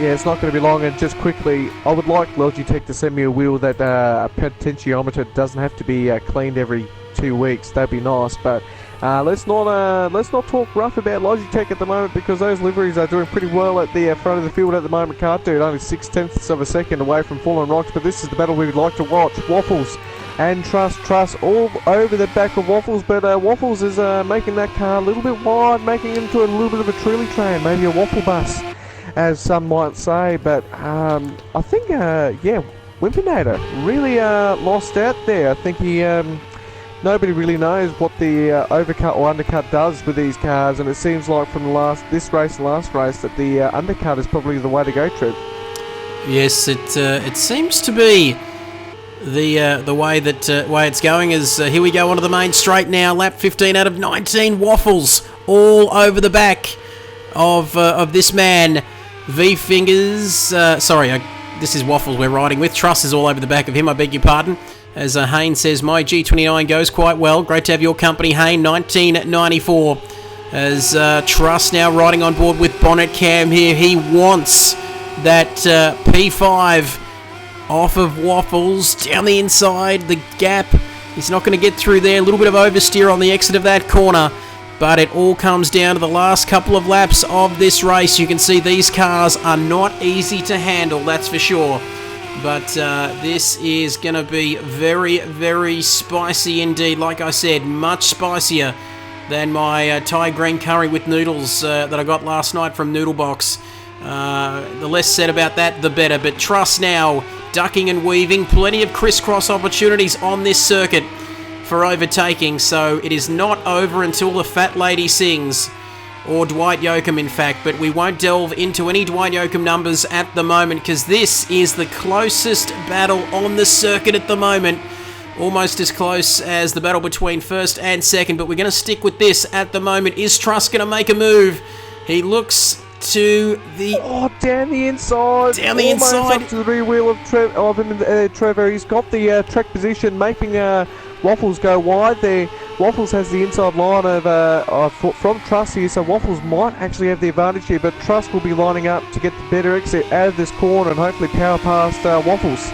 Yeah, it's not going to be long, and just quickly, I would like Logitech to send me a wheel that a potentiometer doesn't have to be cleaned every 2 weeks. That'd be nice, but Let's not talk rough about Logitech at the moment, because those liveries are doing pretty well at the front of the field at the moment. Can't do it, only 0.6 of a second away from Fallen Rocks, but this is the battle we would like to watch. Waffles and Trust all over the back of Waffles, but Waffles is making that car a little bit wide, making him into a little bit of a trolley train, maybe a waffle bus, as some might say. But I think, Wimpinator really lost out there. I think he... Nobody really knows what the overcut or undercut does with these cars, and it seems like from this race and last race that the undercut is probably the way to go, Trev. Yes, it seems to be the way that way it's going. Is here we go onto the main straight now. Lap 15 out of 19. Waffles all over the back of this man. V-Fingers. This is Waffles we're riding with. Truss is all over the back of him. I beg your pardon. As Hayne says, my G29 goes quite well. Great to have your company, Hayne. 1994. As Truss now riding on board with Bonnet Cam here. He wants that P5 off of Waffles. Down the inside, the gap. He's not going to get through there. A little bit of oversteer on the exit of that corner. But it all comes down to the last couple of laps of this race. You can see these cars are not easy to handle, that's for sure. But this is going to be very, very spicy indeed. Like I said, much spicier than my Thai green curry with noodles that I got last night from Noodlebox. The less said about that, the better. But Truss now, ducking and weaving. Plenty of crisscross opportunities on this circuit for overtaking. So it is not over until the fat lady sings. Or Dwight Yoakam, in fact, but we won't delve into any Dwight Yoakam numbers at the moment, because this is the closest battle on the circuit at the moment. Almost as close as the battle between first and second, but we're going to stick with this at the moment. Is Truss going to make a move? He looks to the... Oh, down the inside. Down the inside. Almost up to the rear wheel of Trevor. He's got the track position, making Waffles go wide there. Waffles has the inside line from Truss here, so Waffles might actually have the advantage here, but Truss will be lining up to get the better exit out of this corner and hopefully power past Waffles.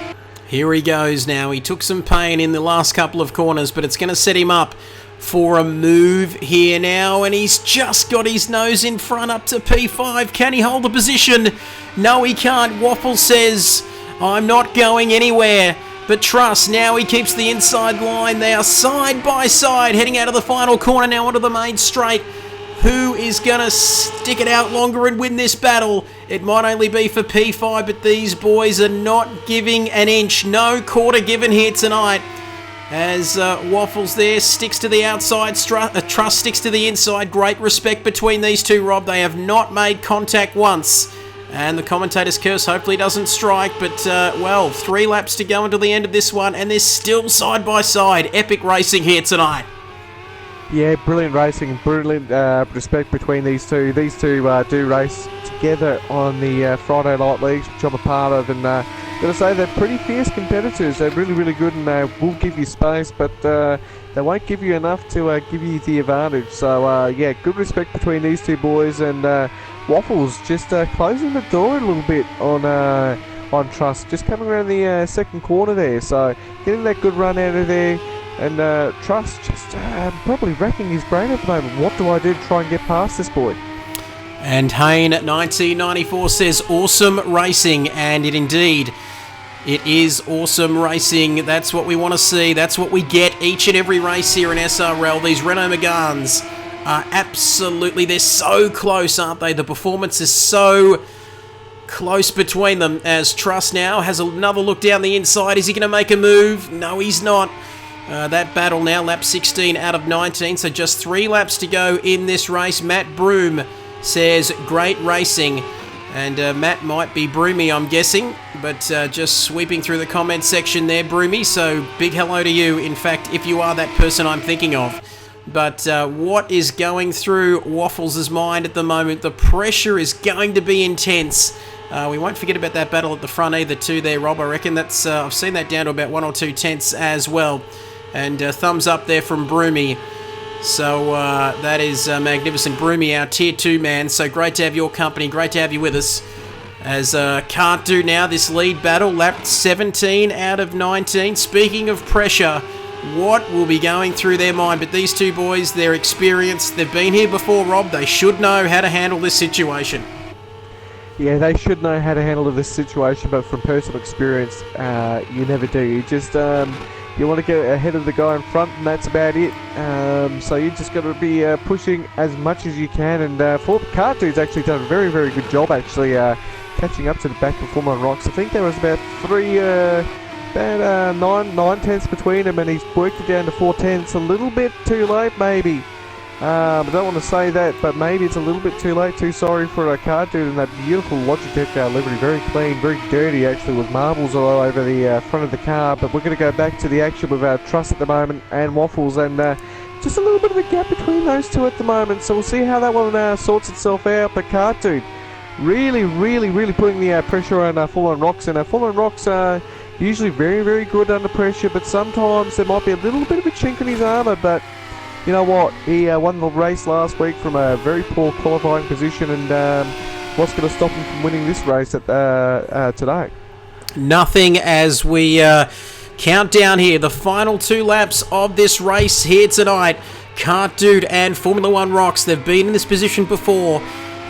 Here he goes now. He took some pain in the last couple of corners, but it's going to set him up for a move here now, and he's just got his nose in front up to P5. Can he hold the position? No, he can't. Waffles says, I'm not going anywhere. But Truss, now he keeps the inside line. They are side by side, heading out of the final corner now onto the main straight. Who is going to stick it out longer and win this battle? It might only be for P5, but these boys are not giving an inch. No quarter given here tonight. As Waffles there sticks to the outside, Truss sticks to the inside. Great respect between these two, Rob. They have not made contact once. And the commentator's curse hopefully doesn't strike, but, 3 laps to go until the end of this one, and they're still side by side. Epic racing here tonight. Yeah, brilliant racing, brilliant respect between these two. These two do race together on the Friday Night Leagues, which I'm a part of, and got to say they're pretty fierce competitors. They're really, really good, and they will give you space, but they won't give you enough to give you the advantage. So, good respect between these two boys, and Waffles just closing the door a little bit on Truss, just coming around the second corner there, so getting that good run out of there, and Truss just probably racking his brain at the moment. What do I do to try and get past this boy? And Hayne 1994 says awesome racing, and it is awesome racing. That's what we want to see. That's what we get each and every race here in SRL. These Renault Meganes are absolutely, they're so close, aren't they? The performance is so close between them, as Truss now has another look down the inside. Is he going to make a move? No, he's not. That battle now, lap 16 out of 19, so just 3 laps to go in this race. Matt Broom says, great racing. And Matt might be Broomy, I'm guessing, but just sweeping through the comment section there, Broomy, so big hello to you, in fact, if you are that person I'm thinking of. But what is going through Waffles' mind at the moment? The pressure is going to be intense. We won't forget about that battle at the front either too there, Rob. I reckon that's I've seen that down to about 1 or 2 tenths as well. And thumbs up there from Broomy. So that is magnificent. Broomy, our Tier 2 man. So great to have your company. Great to have you with us. As can't do now this lead battle. Lap 17 out of 19. Speaking of pressure, what will be going through their mind. But these two boys, they're experienced. They've been here before, Rob. They should know how to handle this situation. Yeah, they should know how to handle this situation, but from personal experience, you never do. You just you want to get ahead of the guy in front, and that's about it. So you just got to be pushing as much as you can. And Car Dude's actually done a very, very good job actually catching up to the back of Formula Rocks. I think there was about nine tenths between them, and he's worked it down to 4 tenths. A little bit too late, maybe. I don't want to say that, but maybe it's a little bit too late. Too sorry for a Car Dude in that beautiful Logitech livery. Very clean, very dirty actually, with marbles all over the front of the car. But we're going to go back to the action with Truss at the moment and Waffles, and just a little bit of a gap between those two at the moment. So we'll see how that one sorts itself out. But Car Dude really putting the pressure on Fallen Rocks, and Fallen Rocks are usually very, very good under pressure, but sometimes there might be a little bit of a chink in his armour. But you know what? He won the race last week from a very poor qualifying position, and what's going to stop him from winning this race at today? Nothing, as we count down here the final 2 laps of this race here tonight. Kart Dude and Formula One Rocks, they've been in this position before.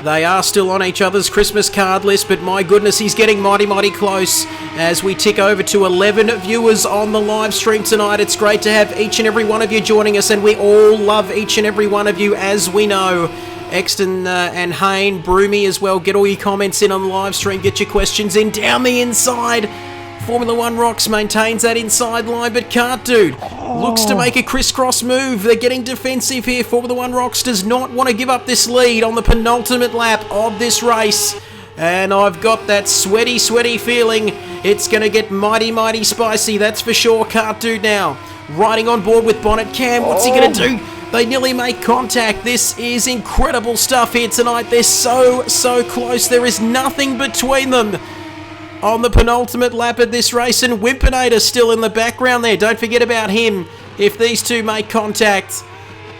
They are still on each other's Christmas card list, but my goodness, he's getting mighty close as we tick over to 11 viewers on the live stream tonight. It's great to have each and every one of you joining us, and we all love each and every one of you, as we know. Exton and Hayne, Broomy as well, get all your comments in on the live stream, get your questions in down the inside. Formula One Rocks maintains that inside line, but Kart Dude looks to make a crisscross move. They're getting defensive here. Formula One Rocks does not want to give up this lead on the penultimate lap of this race. And I've got that sweaty feeling it's going to get mighty spicy, that's for sure. Kart Dude now riding on board with Bonnet Cam. What's he going to do? They nearly make contact. This is incredible stuff here tonight. They're so close. There is nothing between them on the penultimate lap of this race, and Wimpinator still in the background there. Don't forget about him if these two make contact.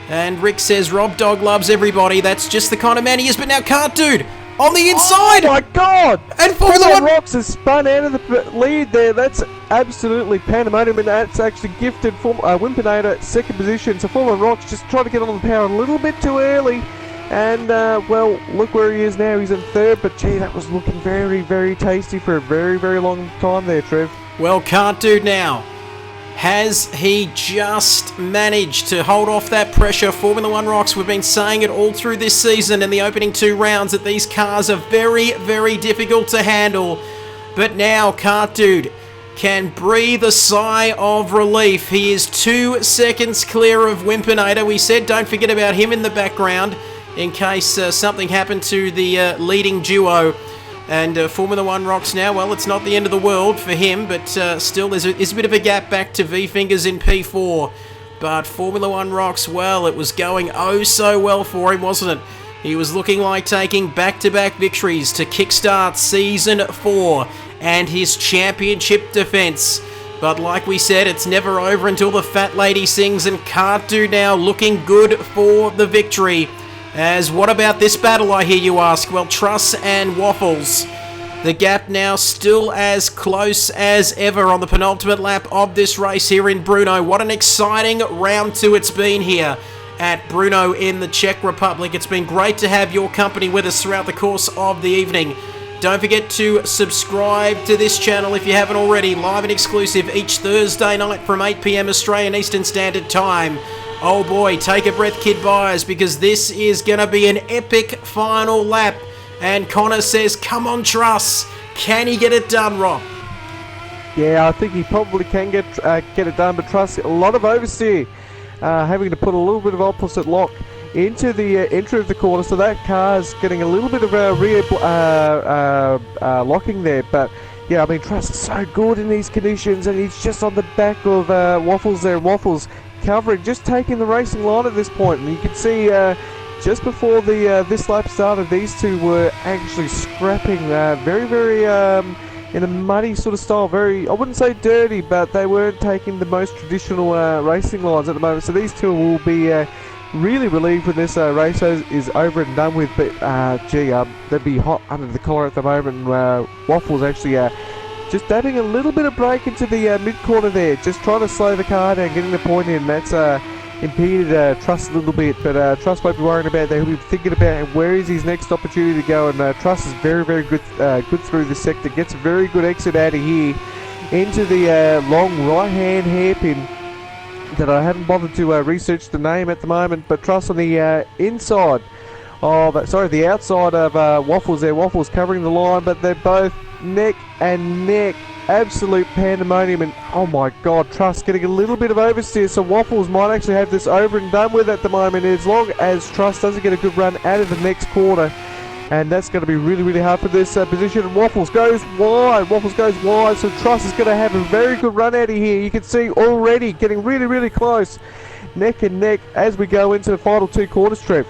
And Rick says Rob Dog loves everybody. That's just the kind of man he is. But now Kart Dude on the inside. Oh my God! And Formula One Rocks has spun out of the lead there. That's absolutely pandemonium, and that's actually gifted Wimpinator second position. So Formula Rocks just trying to get on the power a little bit too early. And, well, look where he is now. He's in third, but gee, that was looking very tasty for a very long time there, Trev. Well, Kart Dude now, has he just managed to hold off that pressure? Formula One Rocks, we've been saying it all through this season in the opening 2 rounds that these cars are very difficult to handle. But now Kart Dude can breathe a sigh of relief. He is 2 seconds clear of Wimpinator. We said don't forget about him in the background in case something happened to the leading duo. And Formula One Rocks now, well, it's not the end of the world for him, but still there's a bit of a gap back to V-Fingers in P4. But Formula One Rocks, well, it was going oh so well for him, wasn't it? He was looking like taking back-to-back victories to kickstart Season 4 and his championship defense. But like we said, it's never over until the fat lady sings, and Kart Dude now looking good for the victory. As what about this battle, I hear you ask? Well, Truss and Waffles. The gap now still as close as ever on the penultimate lap of this race here in Brno. What an exciting round 2 it's been here at Brno in the Czech Republic. It's been great to have your company with us throughout the course of the evening. Don't forget to subscribe to this channel if you haven't already. Live and exclusive each Thursday night from 8 PM Australian Eastern Standard Time. Oh boy, take a breath, Kidbyers, because this is going to be an epic final lap. And Connor says, come on, Truss. Can he get it done, Rob? Yeah, I think he probably can get it done, but Truss, a lot of oversteer. Having to put a little bit of opposite lock into the entry of the corner, so that car's getting a little bit of a rear locking there. But yeah, I mean, Truss is so good in these conditions, and he's just on the back of Waffles there. Waffles covering, just taking the racing line at this point, and you can see just before this lap started, these two were actually scrapping very in a muddy sort of style, I wouldn't say dirty, but they weren't taking the most traditional racing lines at the moment. So these two will be really relieved when this race is over and done with. But gee, they'd be hot under the collar at the moment. Waffles actually just dabbing a little bit of brake into the mid-corner there, just trying to slow the car down, getting the point in. That's impeded Truss a little bit, but Truss won't be worrying about that. He'll be thinking about where is his next opportunity to go, and Truss is very, very good through the sector. Gets a very good exit out of here into the long right-hand hairpin that I haven't bothered to research the name at the moment, but Truss on the inside of, the outside of Waffles there. Waffles covering the line, but they're both neck and neck. Absolute pandemonium, and oh my god, Truss getting a little bit of oversteer, so Waffles might actually have this over and done with at the moment, as long as Truss doesn't get a good run out of the next corner, and that's going to be really, really hard for this position. Waffles goes wide, so Truss is going to have a very good run out of here. You can see already getting really, really close, neck and neck as we go into the final 2 quarters, Trev.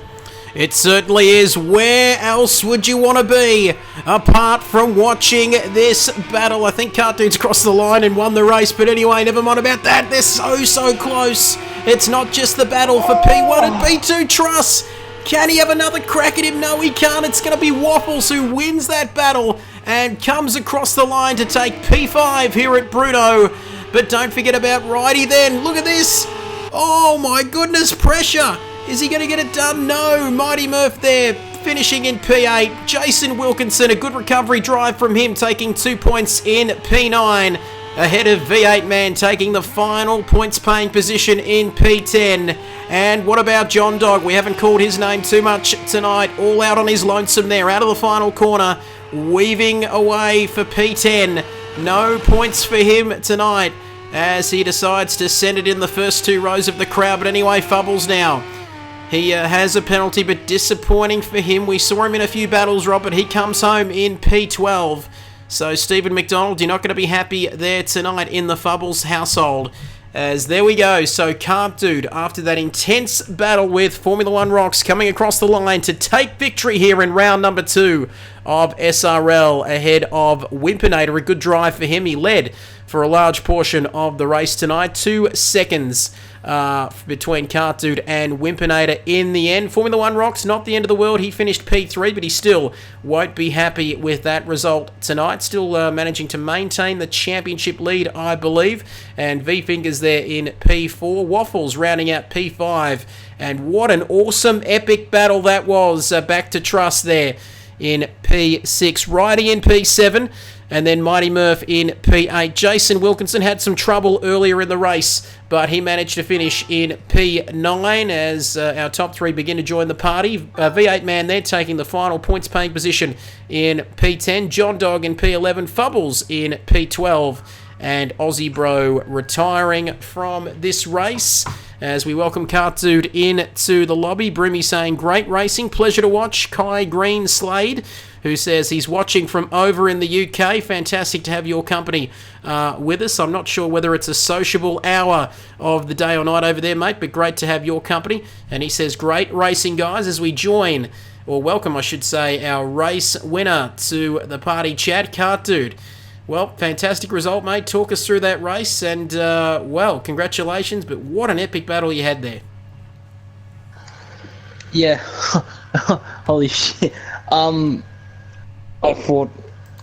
It certainly is. Where else would you want to be apart from watching this battle? I think Cartoon's crossed the line and won the race, but anyway, never mind about that. They're so close. It's not just the battle for P1 and P2. Truss, can he have another crack at him? No, he can't. It's going to be Waffles who wins that battle and comes across the line to take P5 here at Brno. But don't forget about Righty then. Look at this. Oh my goodness, pressure. Is he going to get it done? No. Mighty Murph there, finishing in P8. Jason Wilkinson, a good recovery drive from him, taking 2 points in P9. Ahead of V8 Man, taking the final points-paying position in P10. And what about John Dog? We haven't called his name too much tonight. All out on his lonesome there, out of the final corner, weaving away for P10. No points for him tonight, as he decides to send it in the first 2 rows of the crowd. But anyway, Fubbles now. He has a penalty, but disappointing for him. We saw him in a few battles, Rob, but he comes home in P12. So Stephen McDonald, you're not going to be happy there tonight in the Fubbles household. As there we go. So Carp Dude, after that intense battle with Formula 1 Rocks, coming across the line to take victory here in round number 2 of SRL ahead of Wimpinator. A good drive for him. He led for a large portion of the race tonight. 2 seconds between Cart Dude and Wimpinator in the end. Formula 1 Rocks, not the end of the world. He finished P3, but he still won't be happy with that result tonight. Still managing to maintain the championship lead, I believe. And V-Fingers there in P4. Waffles rounding out P5. And what an awesome, epic battle that was. Back to Truss there in P6. Righty in P7. And then Mighty Murph in P8. Jason Wilkinson had some trouble earlier in the race, but he managed to finish in P9 as our top 3 begin to join the party. V8 Man there taking the final points-paying position in P10. John Dog in P11. Fubbles in P12. And Aussie Bro retiring from this race as we welcome Cart Dude into the lobby. Brimmy saying, great racing, pleasure to watch. Kai Green Slade, who says he's watching from over in the UK. Fantastic to have your company with us. I'm not sure whether it's a sociable hour of the day or night over there, mate, but great to have your company. And he says, great racing, guys, as we join, or welcome, I should say, our race winner to the party chat, Cart Dude. Well, fantastic result, mate. Talk us through that race, and, well, congratulations, but what an epic battle you had there. Yeah. Holy shit. I thought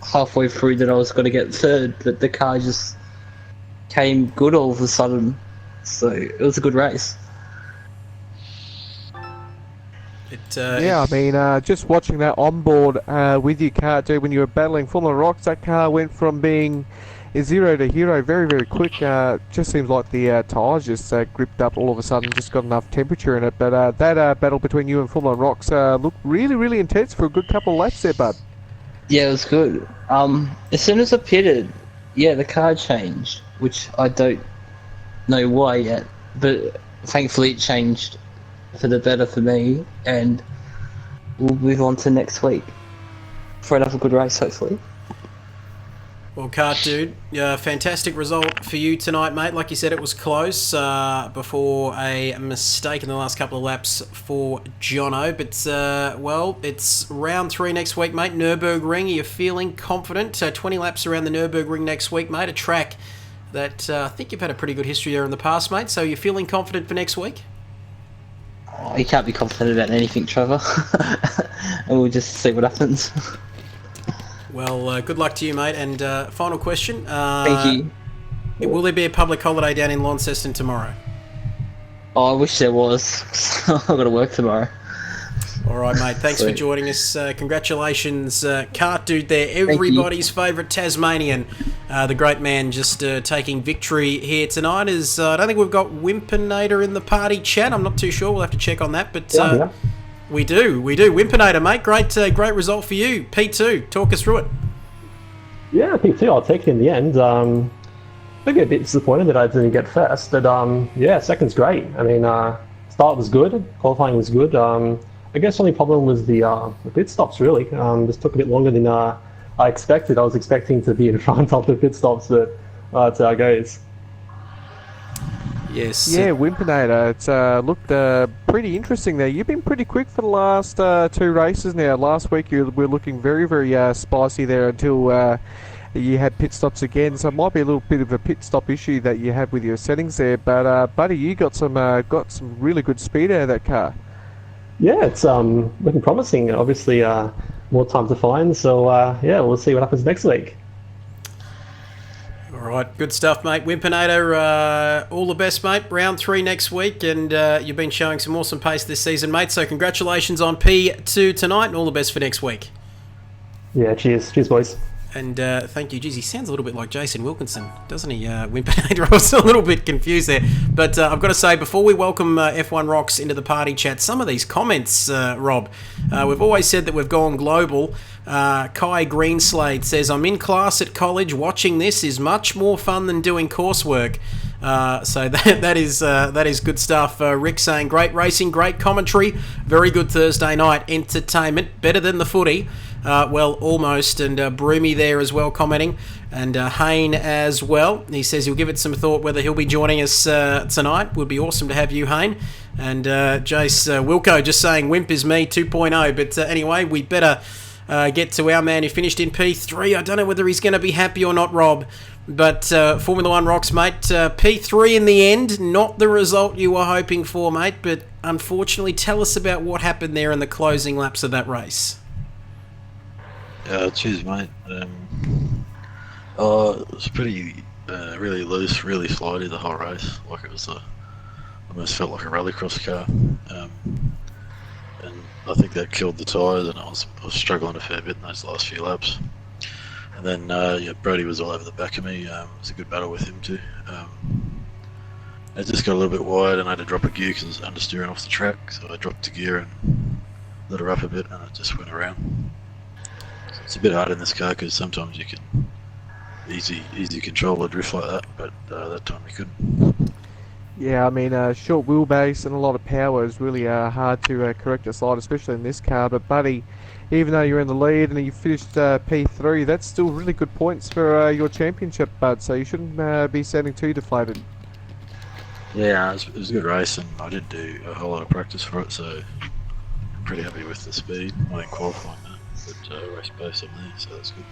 halfway through that I was going to get third, but the car just came good all of a sudden, so it was a good race. Yeah, I mean, just watching that onboard with your car, dude, when you were battling Formula Rocks, that car went from being a 0 to hero very, very quick. Just seems like the tyres just gripped up all of a sudden, just got enough temperature in it. But that battle between you and Formula Rocks looked really, really intense for a good couple of laps there, bud. Yeah, it was good. As soon as I pitted, yeah, the car changed, which I don't know why yet, but thankfully it changed for the better for me, and we'll move on to next week for another good race, hopefully. Well, Cart Dude, fantastic result for you tonight, mate. Like you said, it was close before a mistake in the last couple of laps for Jono. But, well, it's round 3 next week, mate. Nürburgring, are you feeling confident? 20 laps around the Nürburgring next week, mate. A track that I think you've had a pretty good history there in the past, mate. So you're feeling confident for next week? Oh, you can't be confident about anything, Trevor. And we'll just see what happens. Well, good luck to you, mate. And final question. Thank you. Will there be a public holiday down in Launceston tomorrow? Oh, I wish there was. I've got to work tomorrow. All right, mate. Thanks for Sweet. joining us. Congratulations, Cart Dude there. Everybody's favourite Tasmanian. The great man just taking victory here tonight. I don't think we've got Wimpinator in the party chat. I'm not too sure. We'll have to check on that. But we do. Wimpinator, mate. Great result for you. P2. Talk us through it. Yeah, I think too. I'll take it in the end. I get a bit disappointed that I didn't get first, but yeah, second's great. I mean, start was good, qualifying was good. I guess the only problem was the pit stops really. Just took a bit longer than I expected. I was expecting to be in front of the pit stops, but that's how it goes. Yes. Yeah, Wimpinator. It's looked pretty interesting there. You've been pretty quick for the last 2 races now. Last week you were looking very, very spicy there until you had pit stops again. So it might be a little bit of a pit stop issue that you had with your settings there. But buddy, you got some really good speed out of that car. Yeah, it's looking promising. Obviously, more time to find. So yeah, we'll see what happens next week. All right, good stuff, mate. Wimpinator, all the best, mate. Round 3 next week, and you've been showing some awesome pace this season, mate. So congratulations on P2 tonight, and all the best for next week. Yeah, cheers, boys. And thank you. Geez, he sounds a little bit like Jason Wilkinson, doesn't he, Wimpinator? I was a little bit confused there. But I've got to say, before we welcome F1 Rocks into the party chat, some of these comments, Rob, we've always said that we've gone global. Kai Greenslade says, I'm in class at college. Watching this is much more fun than doing coursework. So that is good stuff. Rick saying, great racing, great commentary, very good Thursday night entertainment, better than the footy. Well, almost. And Broomy there as well commenting. And Hayne as well. He says he'll give it some thought whether he'll be joining us tonight. Would be awesome to have you, Hayne. And Jace Wilco just saying Wimp is me 2.0. But anyway, we better get to our man who finished in P3. I don't know whether he's going to be happy or not, Rob. But Formula 1 rocks, mate. P3 in the end. Not the result you were hoping for, mate. But unfortunately, tell us about what happened there in the closing laps of that race. Cheers, mate. It was pretty, really loose, really slidey the whole race. Like it was almost felt like a rallycross car. And I think that killed the tyres, and I was struggling a fair bit in those last few laps. And then, Brody was all over the back of me. It was a good battle with him too. I just got a little bit wide, and I had to drop a gear because I was understeering off the track. So I dropped the gear and let her up a bit, and it just went around. It's a bit hard in this car because sometimes you can easy control a drift like that, but that time you couldn't. Yeah, I mean, short wheelbase and a lot of power is really hard to correct a slide, especially in this car. But buddy, even though you're in the lead and you finished P3, that's still really good points for your championship, bud. So you shouldn't be sounding too deflated. Yeah, it was a good race, and I did do a whole lot of practice for it, so I'm pretty happy with the speed. I didn't qualify on that. But race pace up there, so that's good.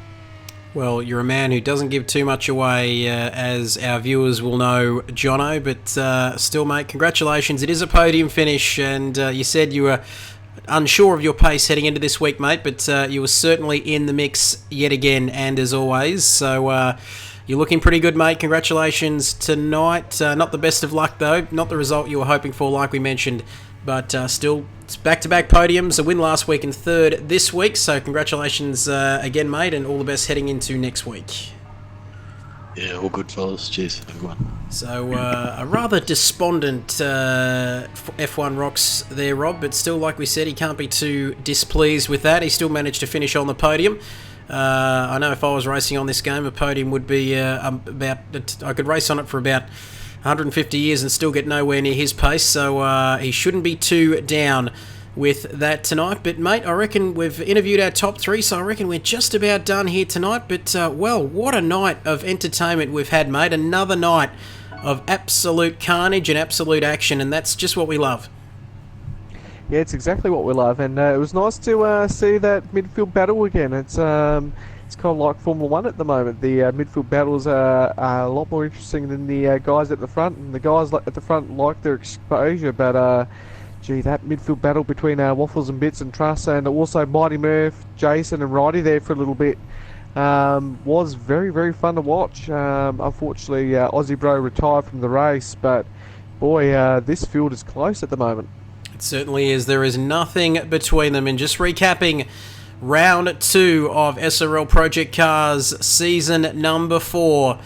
Well, you're a man who doesn't give too much away, as our viewers will know, Jono, but still, mate, congratulations. It is a podium finish, and you said you were unsure of your pace heading into this week, mate, but you were certainly in the mix yet again, and as always, so you're looking pretty good, mate. Congratulations tonight. Not the best of luck, though. Not the result you were hoping for, like we mentioned, but still, it's back-to-back podiums, a win last week and third this week, so congratulations again, mate, and all the best heading into next week. Yeah, all good, fellas. Cheers, everyone. So, a rather despondent F1 rocks there, Rob, but still, like we said, he can't be too displeased with that. He still managed to finish on the podium. I know if I was racing on this game, a podium would be I could race on it for about 150 years and still get nowhere near his pace, so he shouldn't be too down with that tonight. But mate, I reckon we've interviewed our top 3, so I reckon we're just about done here tonight. But well, what a night of entertainment we've had, mate. Another night of absolute carnage and absolute action, and that's just what we love. Yeah, it's exactly what we love, and it was nice to see that midfield battle again. It's kind of like Formula 1 at the moment. The midfield battles are a lot more interesting than the guys at the front, and the guys at the front like their exposure, but gee, that midfield battle between Waffles and Bits and Truss, and also Mighty Murph, Jason and Roddy there for a little bit. Was very, very fun to watch. Unfortunately, Aussie Bro retired from the race, but boy, this field is close at the moment. It certainly is. There is nothing between them. And just recapping round 2 of SRL Project Cars season number 4.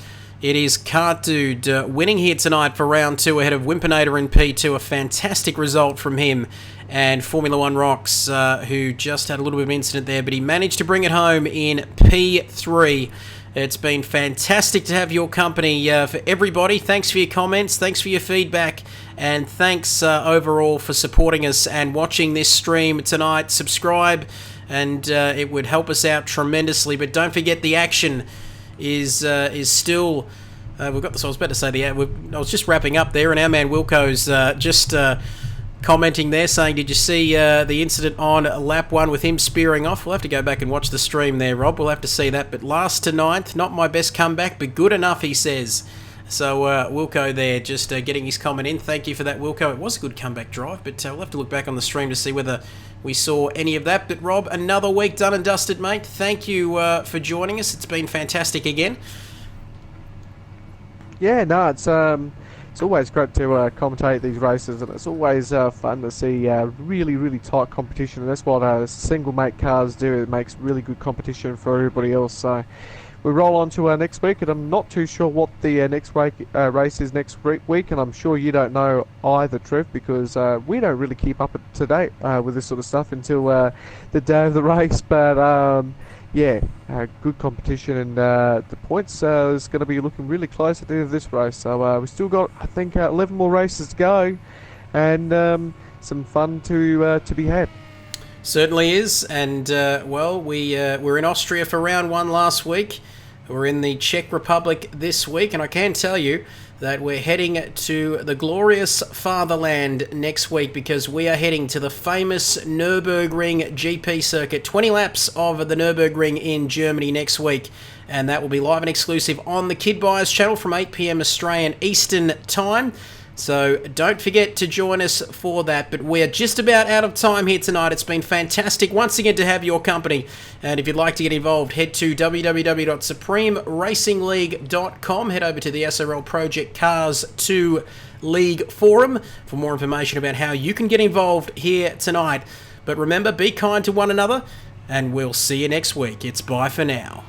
It is Kart Dude winning here tonight for round 2 ahead of Wimpinator in P2. A fantastic result from him. And Formula One Rocks, who just had a little bit of an incident there, but he managed to bring it home in P3. It's been fantastic to have your company for everybody. Thanks for your comments, thanks for your feedback, and thanks overall for supporting us and watching this stream tonight. Subscribe, and it would help us out tremendously. But don't forget, the action is still... we've got this. I was about to say I was just wrapping up there, and our man Wilco's just commenting there, saying, "Did you see the incident on lap 1 with him spearing off?" We'll have to go back and watch the stream there, Rob. We'll have to see that. But last to 9th, not my best comeback, but good enough, he says. So Wilco there, just getting his comment in. Thank you for that, Wilco. It was a good comeback drive, but we'll have to look back on the stream to see whether we saw any of that. But Rob, another week done and dusted, mate. Thank you for joining us. It's been fantastic again. Yeah, no, it's always great to commentate these races, and it's always fun to see really, really tight competition. And that's what single mate cars do. It makes really good competition for everybody else. So we roll on to next week, and I'm not too sure what the next race is next week, and I'm sure you don't know either, Trev, because we don't really keep up to date with this sort of stuff until the day of the race. But yeah, good competition, and the points is going to be looking really close at the end of this race. So we've still got, I think, 11 more races to go, and some fun to be had. Certainly is, and well, we're in Austria for round 1 last week. We're in the Czech Republic this week, and I can tell you that we're heading to the glorious fatherland next week, because we are heading to the famous Nürburgring GP circuit. 20 laps of the Nürburgring in Germany next week, and that will be live and exclusive on the Kidbyers channel from 8 PM Australian Eastern Time. So don't forget to join us for that. But we're just about out of time here tonight. It's been fantastic once again to have your company. And if you'd like to get involved, head to www.supremeracingleague.com. Head over to the SRL Project Cars 2 League Forum for more information about how you can get involved here tonight. But remember, be kind to one another, and we'll see you next week. It's bye for now.